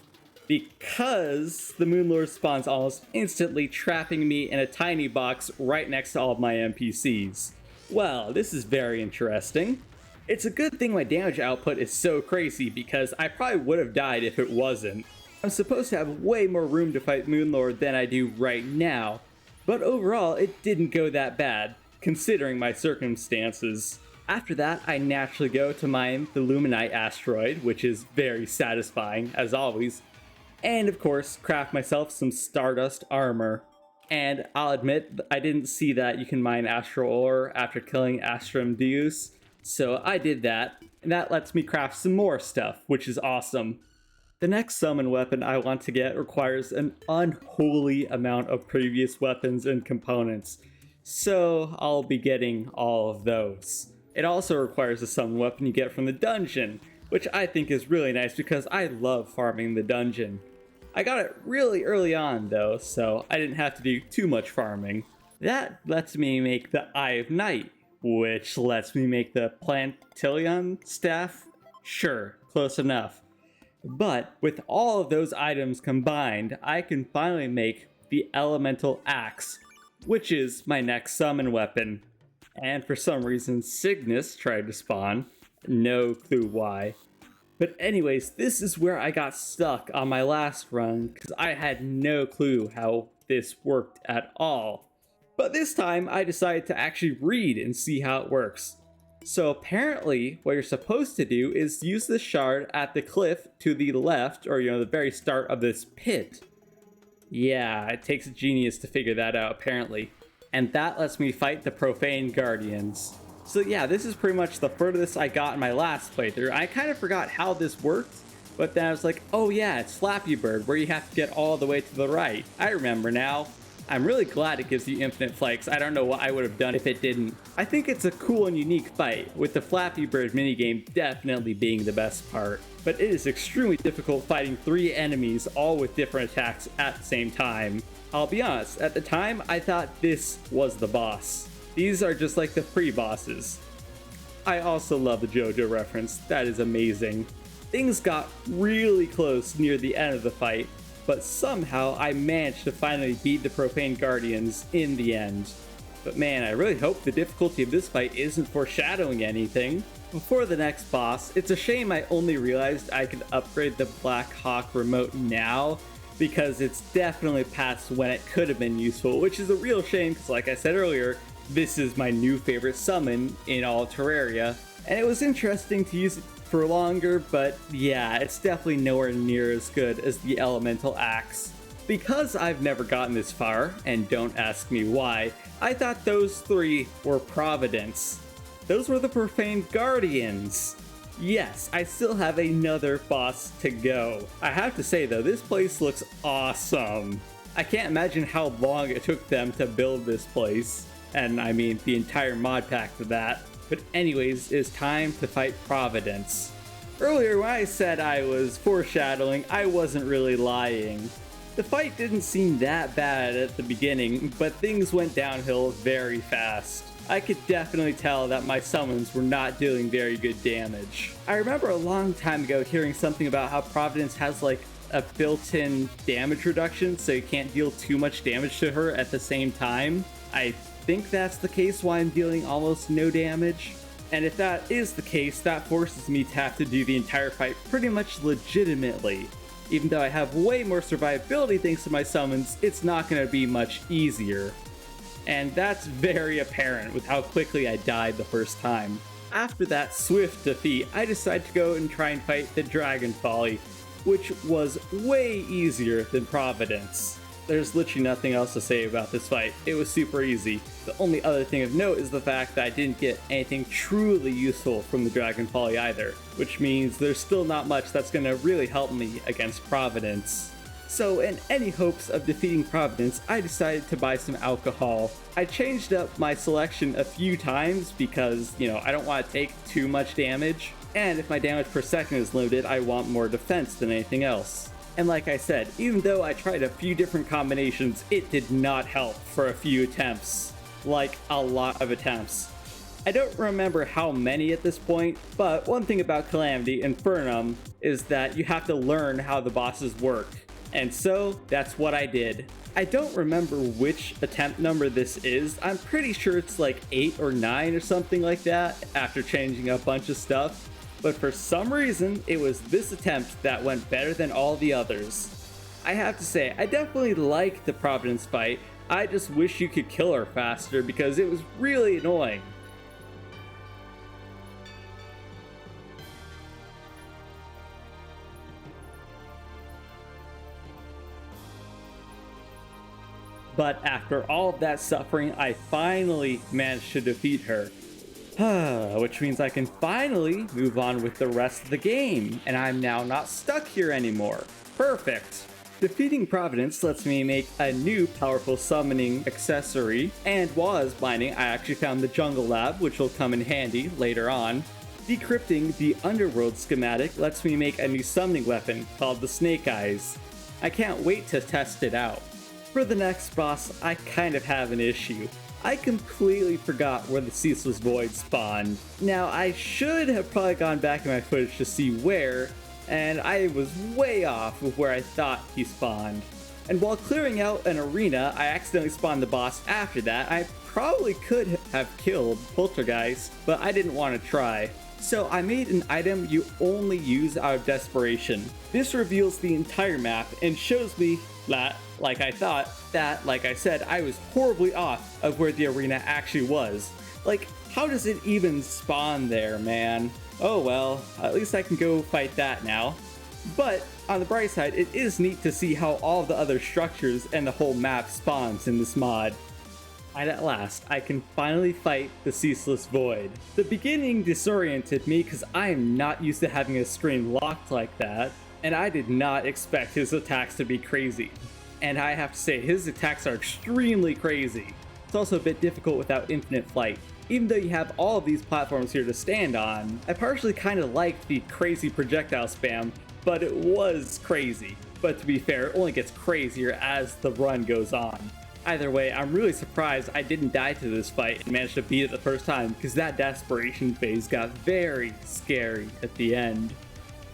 Because the Moonlord spawns almost instantly, trapping me in a tiny box right next to all of my NPCs. Well, this is very interesting. It's a good thing my damage output is so crazy, because I probably would have died if it wasn't. I'm supposed to have way more room to fight Moonlord than I do right now, but overall it didn't go that bad, considering my circumstances. After that, I naturally go to mine the Luminite asteroid, which is very satisfying, as always, and of course, craft myself some Stardust armor. And I'll admit, I didn't see that you can mine astral ore after killing Astrum Deus, so I did that, and that lets me craft some more stuff, which is awesome. The next summon weapon I want to get requires an unholy amount of previous weapons and components, so I'll be getting all of those. It also requires a summon weapon you get from the dungeon, which I think is really nice because I love farming the dungeon. I got it really early on though, so I didn't have to do too much farming. That lets me make the Eye of Night, which lets me make the Plantillion staff? Sure, close enough. But with all of those items combined, I can finally make the Elemental Axe, which is my next summon weapon. And for some reason, Cygnus tried to spawn. No clue why. But anyways, this is where I got stuck on my last run because I had no clue how this worked at all. But this time I decided to actually read and see how it works. So apparently what you're supposed to do is use the shard at the cliff to the left, or the very start of this pit. Yeah, it takes a genius to figure that out apparently. And that lets me fight the Profane Guardians. So yeah, this is pretty much the furthest I got in my last playthrough. I kind of forgot how this worked, but then I was like, oh yeah, it's Flappy Bird, where you have to get all the way to the right. I remember now. I'm really glad it gives you infinite flight, 'cause I don't know what I would have done if it didn't. I think it's a cool and unique fight, with the Flappy Bird minigame definitely being the best part. But it is extremely difficult fighting 3 enemies, all with different attacks at the same time. I'll be honest, at the time, I thought this was the boss. These are just like the pre-bosses. I also love the JoJo reference, that is amazing. Things got really close near the end of the fight, but somehow I managed to finally beat the Profane Guardians in the end. But man, I really hope the difficulty of this fight isn't foreshadowing anything. Before the next boss, it's a shame I only realized I could upgrade the Black Hawk remote now, because it's definitely past when it could have been useful, which is a real shame because like I said earlier, this is my new favorite summon in all Terraria, and it was interesting to use it for longer, but yeah, it's definitely nowhere near as good as the Elemental Axe. Because I've never gotten this far, and don't ask me why, I thought those 3 were Providence. Those were the Profane Guardians. Yes, I still have another boss to go. I have to say though, this place looks awesome. I can't imagine how long it took them to build this place. And I mean, the entire mod pack for that. But anyways, it's time to fight Providence. Earlier when I said I was foreshadowing, I wasn't really lying. The fight didn't seem that bad at the beginning, but things went downhill very fast. I could definitely tell that my summons were not dealing very good damage. I remember a long time ago hearing something about how Providence has like a built-in damage reduction, so you can't deal too much damage to her at the same time. I think that's the case why I'm dealing almost no damage. And if that is the case, that forces me to have to do the entire fight pretty much legitimately. Even though I have way more survivability thanks to my summons, it's not going to be much easier. And that's very apparent with how quickly I died the first time. After that swift defeat, I decided to go and try and fight the Dragon Folly, which was way easier than Providence. There's literally nothing else to say about this fight. It was super easy. The only other thing of note is the fact that I didn't get anything truly useful from the Dragon Folly either, which means there's still not much that's gonna really help me against Providence. So in any hopes of defeating Providence, I decided to buy some alcohol. I changed up my selection a few times because, I don't want to take too much damage, and if my damage per second is limited, I want more defense than anything else. And like I said, even though I tried a few different combinations, it did not help for a few attempts. Like, a lot of attempts. I don't remember how many at this point, but one thing about Calamity Infernum is that you have to learn how the bosses work. And so, that's what I did. I don't remember which attempt number this is. I'm pretty sure it's like 8 or 9 or something like that after changing a bunch of stuff. But for some reason, it was this attempt that went better than all the others. I have to say, I definitely like the Providence fight. I just wish you could kill her faster because it was really annoying. But after all of that suffering, I finally managed to defeat her. Which means I can finally move on with the rest of the game, and I'm now not stuck here anymore. Perfect! Defeating Providence lets me make a new powerful summoning accessory, and while I was mining, I actually found the Jungle Lab, which will come in handy later on. Decrypting the Underworld schematic lets me make a new summoning weapon called the Snake Eyes. I can't wait to test it out. For the next boss, I kind of have an issue. I completely forgot where the Ceaseless Void spawned. Now, I should have probably gone back in my footage to see where, and I was way off with where I thought he spawned. And while clearing out an arena, I accidentally spawned the boss after that. I probably could have killed Poltergeist, but I didn't want to try. So I made an item you only use out of desperation. This reveals the entire map and shows me that, like I thought, that, like I said, I was horribly off of where the arena actually was. Like, how does it even spawn there, man? Oh well, at least I can go fight that now. But on the bright side, it is neat to see how all the other structures and the whole map spawns in this mod. And at last, I can finally fight the Ceaseless Void. The beginning disoriented me because I am not used to having a screen locked like that, and I did not expect his attacks to be crazy. And I have to say, his attacks are extremely crazy. It's also a bit difficult without infinite flight. Even though you have all of these platforms here to stand on, I partially kind of like the crazy projectile spam, but it was crazy. But to be fair, it only gets crazier as the run goes on. Either way, I'm really surprised I didn't die to this fight and managed to beat it the first time, because that desperation phase got very scary at the end.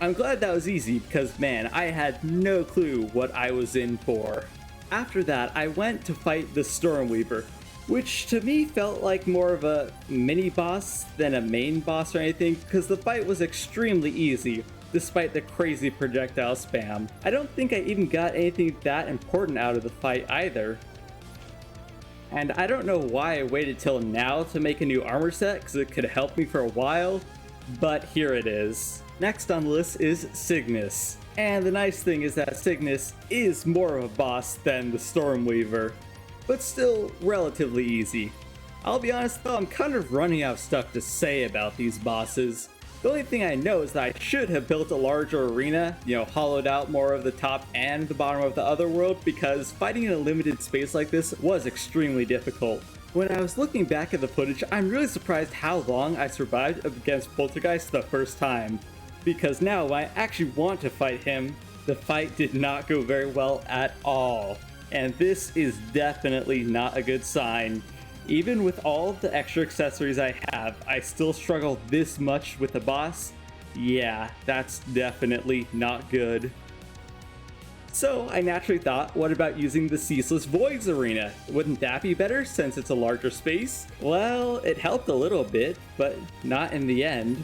I'm glad that was easy because, man, I had no clue what I was in for. After that, I went to fight the Stormweaver, which to me felt like more of a mini-boss than a main boss or anything, because the fight was extremely easy, despite the crazy projectile spam. I don't think I even got anything that important out of the fight either. And I don't know why I waited till now to make a new armor set, because it could help me for a while, but here it is. Next on the list is Cygnus. And the nice thing is that Cygnus is more of a boss than the Stormweaver, but still relatively easy. I'll be honest though, I'm kind of running out of stuff to say about these bosses. The only thing I know is that I should have built a larger arena, hollowed out more of the top and the bottom of the other world, because fighting in a limited space like this was extremely difficult. When I was looking back at the footage, I'm really surprised how long I survived against Poltergeist the first time. Because now, when I actually want to fight him, the fight did not go very well at all. And this is definitely not a good sign. Even with all of the extra accessories I have, I still struggle this much with the boss. Yeah, that's definitely not good. So I naturally thought, what about using the Ceaseless Voids arena? Wouldn't that be better since it's a larger space? Well, it helped a little bit, but not in the end.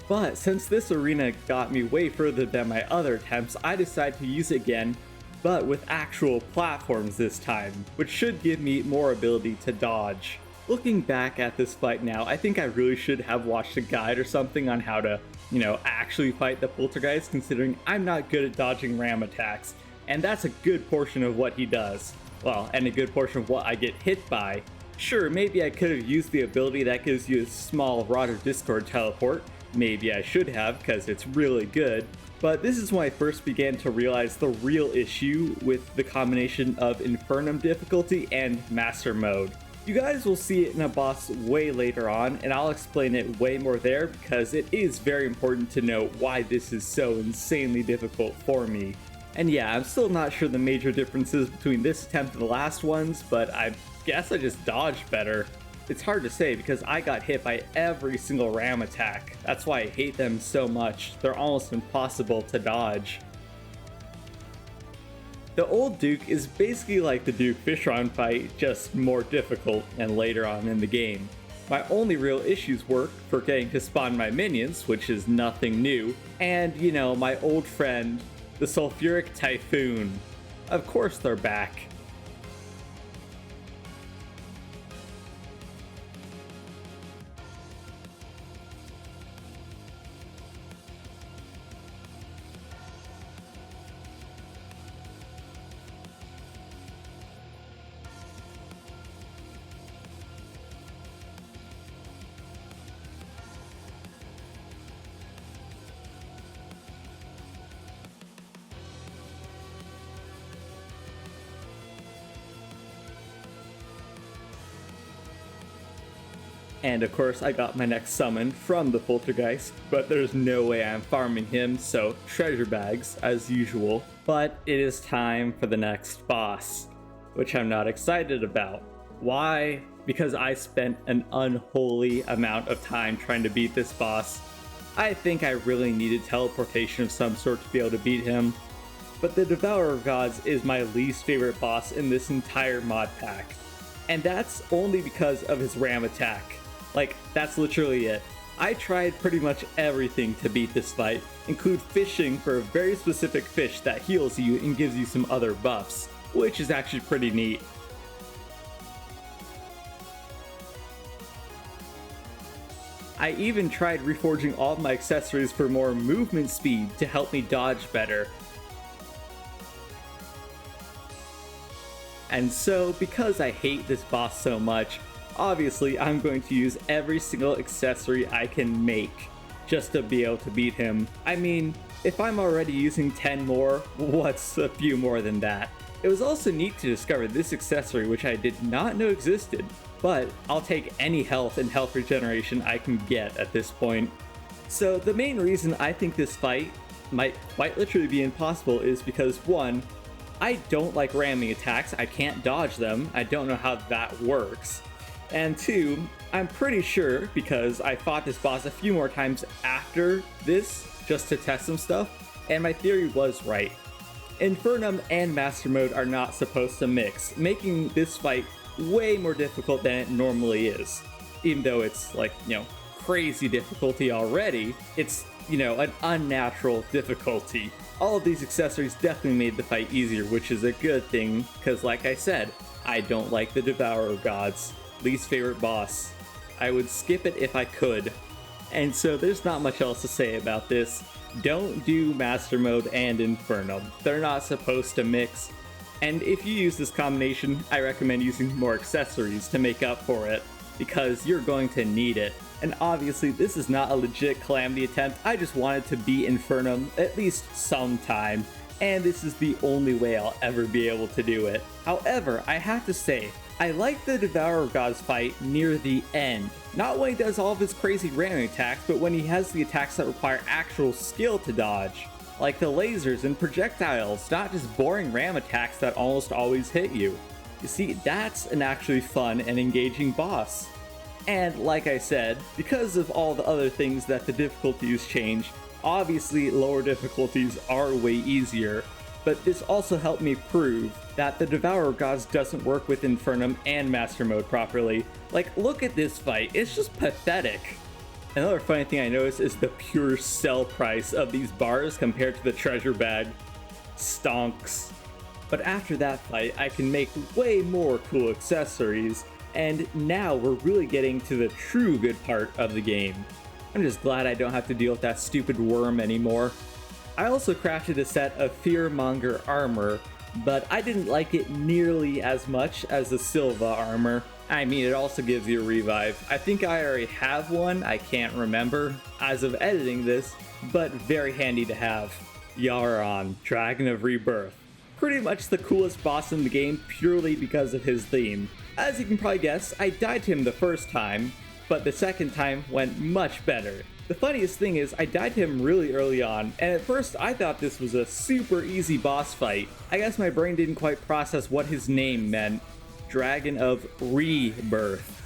But since this arena got me way further than my other attempts, I decided to use it again, but with actual platforms this time, which should give me more ability to dodge. Looking back at this fight now, I think I really should have watched a guide or something on how to, actually fight the Poltergeist, considering I'm not good at dodging ram attacks, and that's a good portion of what he does. Well, and a good portion of what I get hit by. Sure, maybe I could have used the ability that gives you a small Rod of Discord teleport. Maybe I should have, because it's really good. But this is when I first began to realize the real issue with the combination of Infernum difficulty and Master Mode. You guys will see it in a boss way later on, and I'll explain it way more there because it is very important to know why this is so insanely difficult for me. And yeah, I'm still not sure the major differences between this attempt and the last ones, but I guess I just dodged better. It's hard to say because I got hit by every single ram attack. That's why I hate them so much. They're almost impossible to dodge. The old Duke is basically like the Duke Fishron fight, just more difficult and later on in the game. My only real issues were forgetting to spawn my minions, which is nothing new, and my old friend, the Sulfuric Typhoon. Of course they're back. And of course I got my next summon from the Poltergeist, but there's no way I'm farming him, so treasure bags as usual. But it is time for the next boss, which I'm not excited about. Why? Because I spent an unholy amount of time trying to beat this boss. I think I really needed teleportation of some sort to be able to beat him. but the Devourer of Gods is my least favorite boss in this entire mod pack. And that's only because of his ram attack. Like, that's literally it. I tried pretty much everything to beat this fight, include fishing for a very specific fish that heals you and gives you some other buffs, which is actually pretty neat. I even tried reforging all of my accessories for more movement speed to help me dodge better. And so, because I hate this boss so much, obviously I'm going to use every single accessory I can make just to be able to beat him. I mean, if I'm already using 10 more, what's a few more than that? It was also neat to discover this accessory, which I did not know existed, but I'll take any health and health regeneration I can get at this point. So the main reason I think this fight might quite literally be impossible is because 1, I don't like ramming attacks, I can't dodge them, I don't know how that works. And 2, I'm pretty sure, because I fought this boss a few more times after this, just to test some stuff, and my theory was right. Infernum and Master Mode are not supposed to mix, making this fight way more difficult than it normally is. Even though it's like, crazy difficulty already, it's, an unnatural difficulty. All of these accessories definitely made the fight easier, which is a good thing, because like I said, I don't like the Devourer of Gods. Least favorite boss. I would skip it if I could. And so there's not much else to say about this. Don't do Master Mode and Infernum. They're not supposed to mix. And if you use this combination, I recommend using more accessories to make up for it, because you're going to need it. And obviously this is not a legit Calamity attempt, I just wanted to beat Infernum at least sometime, and this is the only way I'll ever be able to do it. However, I have to say, I like the Devourer of Gods fight near the end. Not when he does all of his crazy ramming attacks, but when he has the attacks that require actual skill to dodge. Like the lasers and projectiles, not just boring ram attacks that almost always hit you. You see, that's an actually fun and engaging boss. And like I said, because of all the other things that the difficulties change, obviously lower difficulties are way easier, but this also helped me prove that the Devourer of Gods doesn't work with Infernum and Master Mode properly. Like, look at this fight, it's just pathetic. Another funny thing I noticed is the pure sell price of these bars compared to the treasure bag. Stonks. But after that fight, I can make way more cool accessories, and now we're really getting to the true good part of the game. I'm just glad I don't have to deal with that stupid worm anymore. I also crafted a set of Fearmonger armor, but I didn't like it nearly as much as the Silva armor. I mean, it also gives you a revive. I think I already have one, I can't remember as of editing this, but very handy to have. Yaron, Dragon of Rebirth. Pretty much the coolest boss in the game purely because of his theme. As you can probably guess, I died to him the first time, but the second time went much better. The funniest thing is, I died to him really early on, and at first I thought this was a super easy boss fight. I guess my brain didn't quite process what his name meant. Dragon of Rebirth.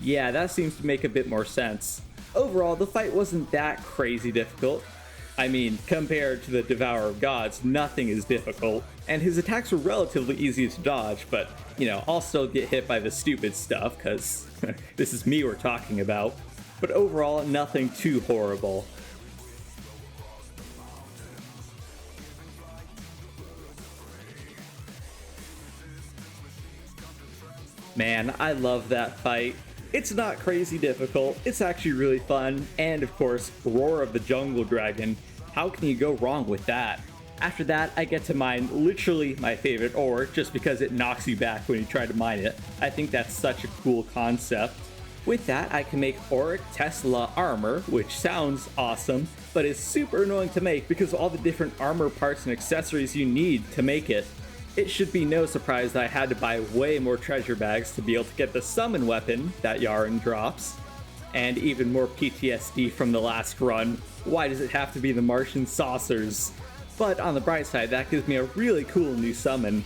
Yeah, that seems to make a bit more sense. Overall, the fight wasn't that crazy difficult. I mean, compared to the Devourer of Gods, nothing is difficult, and his attacks were relatively easy to dodge, but, I'll still get hit by the stupid stuff, because this is me we're talking about. But overall, nothing too horrible. Man, I love that fight. It's not crazy difficult, it's actually really fun, and of course, Roar of the Jungle Dragon. How can you go wrong with that? After that, I get to mine literally my favorite ore, just because it knocks you back when you try to mine it. I think that's such a cool concept. With that, I can make Auric Tesla armor, which sounds awesome, but is super annoying to make because of all the different armor parts and accessories you need to make it. It should be no surprise that I had to buy way more treasure bags to be able to get the summon weapon that Yaren drops, and even more PTSD from the last run. Why does it have to be the Martian saucers? But on the bright side, that gives me a really cool new summon.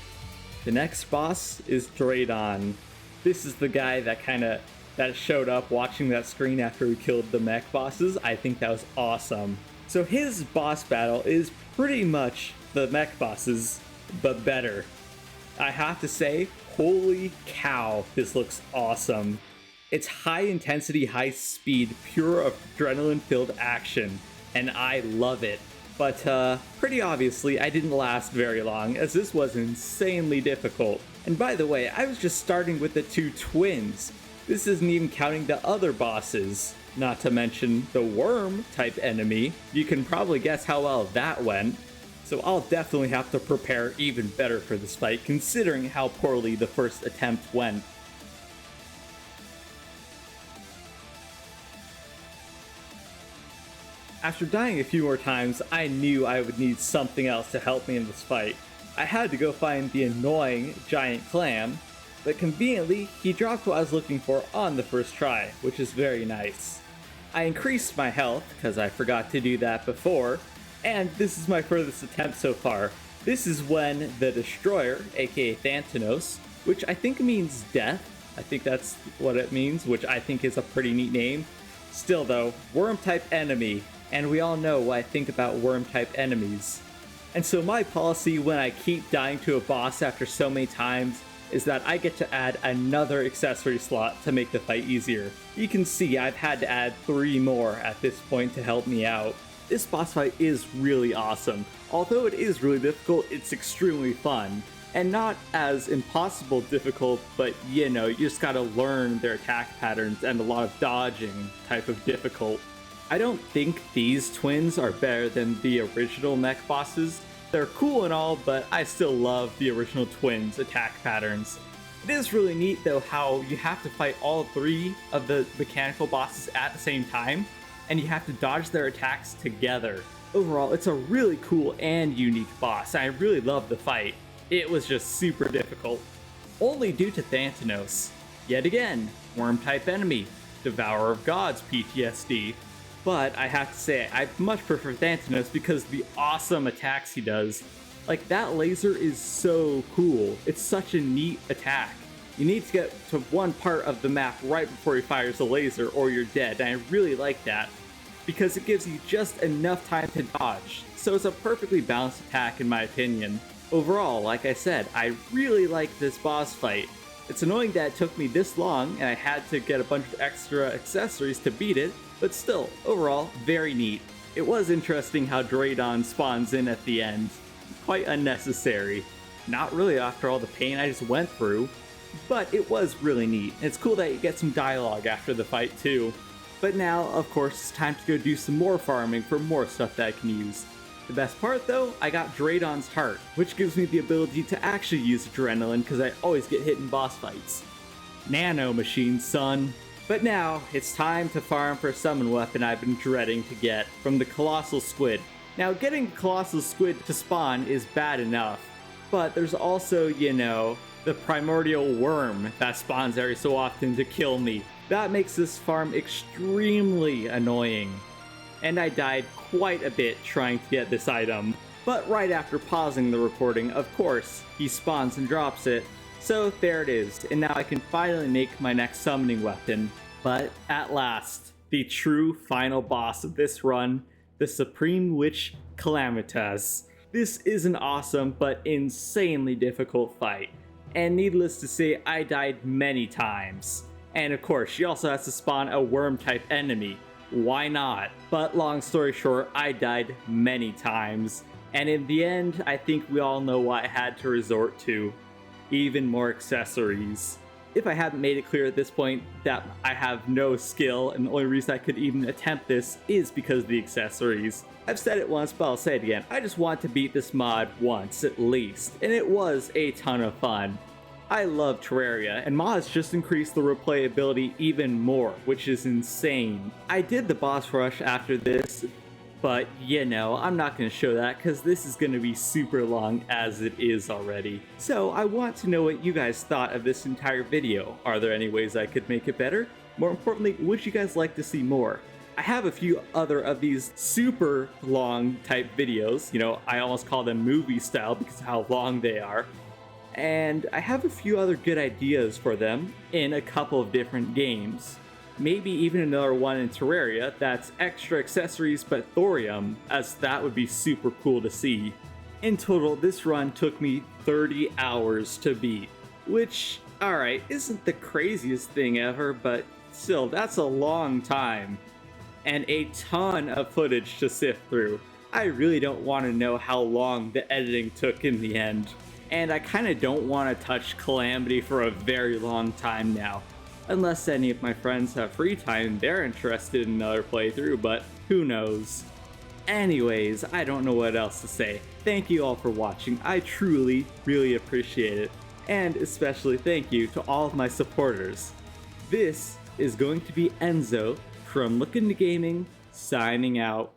The next boss is Draydon. This is the guy that showed up watching that screen after we killed the mech bosses. I think that was awesome. So his boss battle is pretty much the mech bosses, but better. I have to say, holy cow, this looks awesome. It's high intensity, high speed, pure adrenaline filled action, and I love it. But pretty obviously I didn't last very long, as this was insanely difficult. And by the way, I was just starting with the two twins. This isn't even counting the other bosses, not to mention the worm type enemy. You can probably guess how well that went. So I'll definitely have to prepare even better for this fight, considering how poorly the first attempt went. After dying a few more times, I knew I would need something else to help me in this fight. I had to go find the annoying giant clam, but conveniently, he dropped what I was looking for on the first try, which is very nice. I increased my health, because I forgot to do that before, and this is my furthest attempt so far. This is when the Destroyer, aka Thanatos, which I think means death, I think that's what it means, which I think is a pretty neat name. Still though, worm type enemy, and we all know what I think about worm type enemies. And so my policy when I keep dying to a boss after so many times is that I get to add another accessory slot to make the fight easier. You can see I've had to add 3 more at this point to help me out. This boss fight is really awesome. Although it is really difficult, it's extremely fun. And not as impossible difficult, but you know, you just gotta learn their attack patterns and a lot of dodging type of difficult. I don't think these twins are better than the original mech bosses. They're cool and all, but I still love the original twins' attack patterns. It is really neat though how you have to fight all 3 of the mechanical bosses at the same time, and you have to dodge their attacks together. Overall, it's a really cool and unique boss, and I really love the fight. It was just super difficult. Only due to Thanatos. Yet again, worm-type enemy, Devourer of Gods PTSD. But I have to say, I much prefer Thanatos because of the awesome attacks he does. Like, that laser is so cool. It's such a neat attack. You need to get to one part of the map right before he fires the laser or you're dead, and I really like that because it gives you just enough time to dodge. So it's a perfectly balanced attack in my opinion. Overall, like I said, I really like this boss fight. It's annoying that it took me this long and I had to get a bunch of extra accessories to beat it, but still, overall, very neat. It was interesting how Draydon spawns in at the end. Quite unnecessary. Not really after all the pain I just went through, but it was really neat. It's cool that you get some dialogue after the fight too. But now, of course, it's time to go do some more farming for more stuff that I can use. The best part though, I got Draydon's Heart, which gives me the ability to actually use adrenaline because I always get hit in boss fights. Nano machine, son. But now, it's time to farm for a summon weapon I've been dreading to get from the Colossal Squid. Now, getting the Colossal Squid to spawn is bad enough, but there's also, you know, the primordial worm that spawns every so often to kill me. That makes this farm extremely annoying. And I died quite a bit trying to get this item. But right after pausing the recording, of course, he spawns and drops it. So there it is, and now I can finally make my next summoning weapon. But at last, the true final boss of this run, the Supreme Witch Calamity. This is an awesome but insanely difficult fight. And needless to say, I died many times. And of course, she also has to spawn a worm type enemy. Why not? But long story short, I died many times. And in the end, I think we all know what I had to resort to. Even more accessories. If I haven't made it clear at this point that I have no skill and the only reason I could even attempt this is because of the accessories. I've said it once, but I'll say it again. I just want to beat this mod once at least, and it was a ton of fun. I love Terraria, and mods just increased the replayability even more, which is insane. I did the boss rush after this, but you know, I'm not going to show that because this is going to be super long as it is already. So I want to know what you guys thought of this entire video. Are there any ways I could make it better? More importantly, would you guys like to see more? I have a few other of these super long type videos. You know, I almost call them movie style because of how long they are. And I have a few other good ideas for them in a couple of different games. Maybe even another one in Terraria that's extra accessories but thorium, as that would be super cool to see. In total, this run took me 30 hours to beat, which, alright, isn't the craziest thing ever, but still, that's a long time. And a ton of footage to sift through. I really don't want to know how long the editing took in the end. And I kinda don't want to touch Calamity for a very long time now. Unless any of my friends have free time and they're interested in another playthrough, but who knows. Anyways, I don't know what else to say. Thank you all for watching, I truly, really appreciate it. And especially thank you to all of my supporters. This is going to be Enzo from LookIntoGaming, signing out.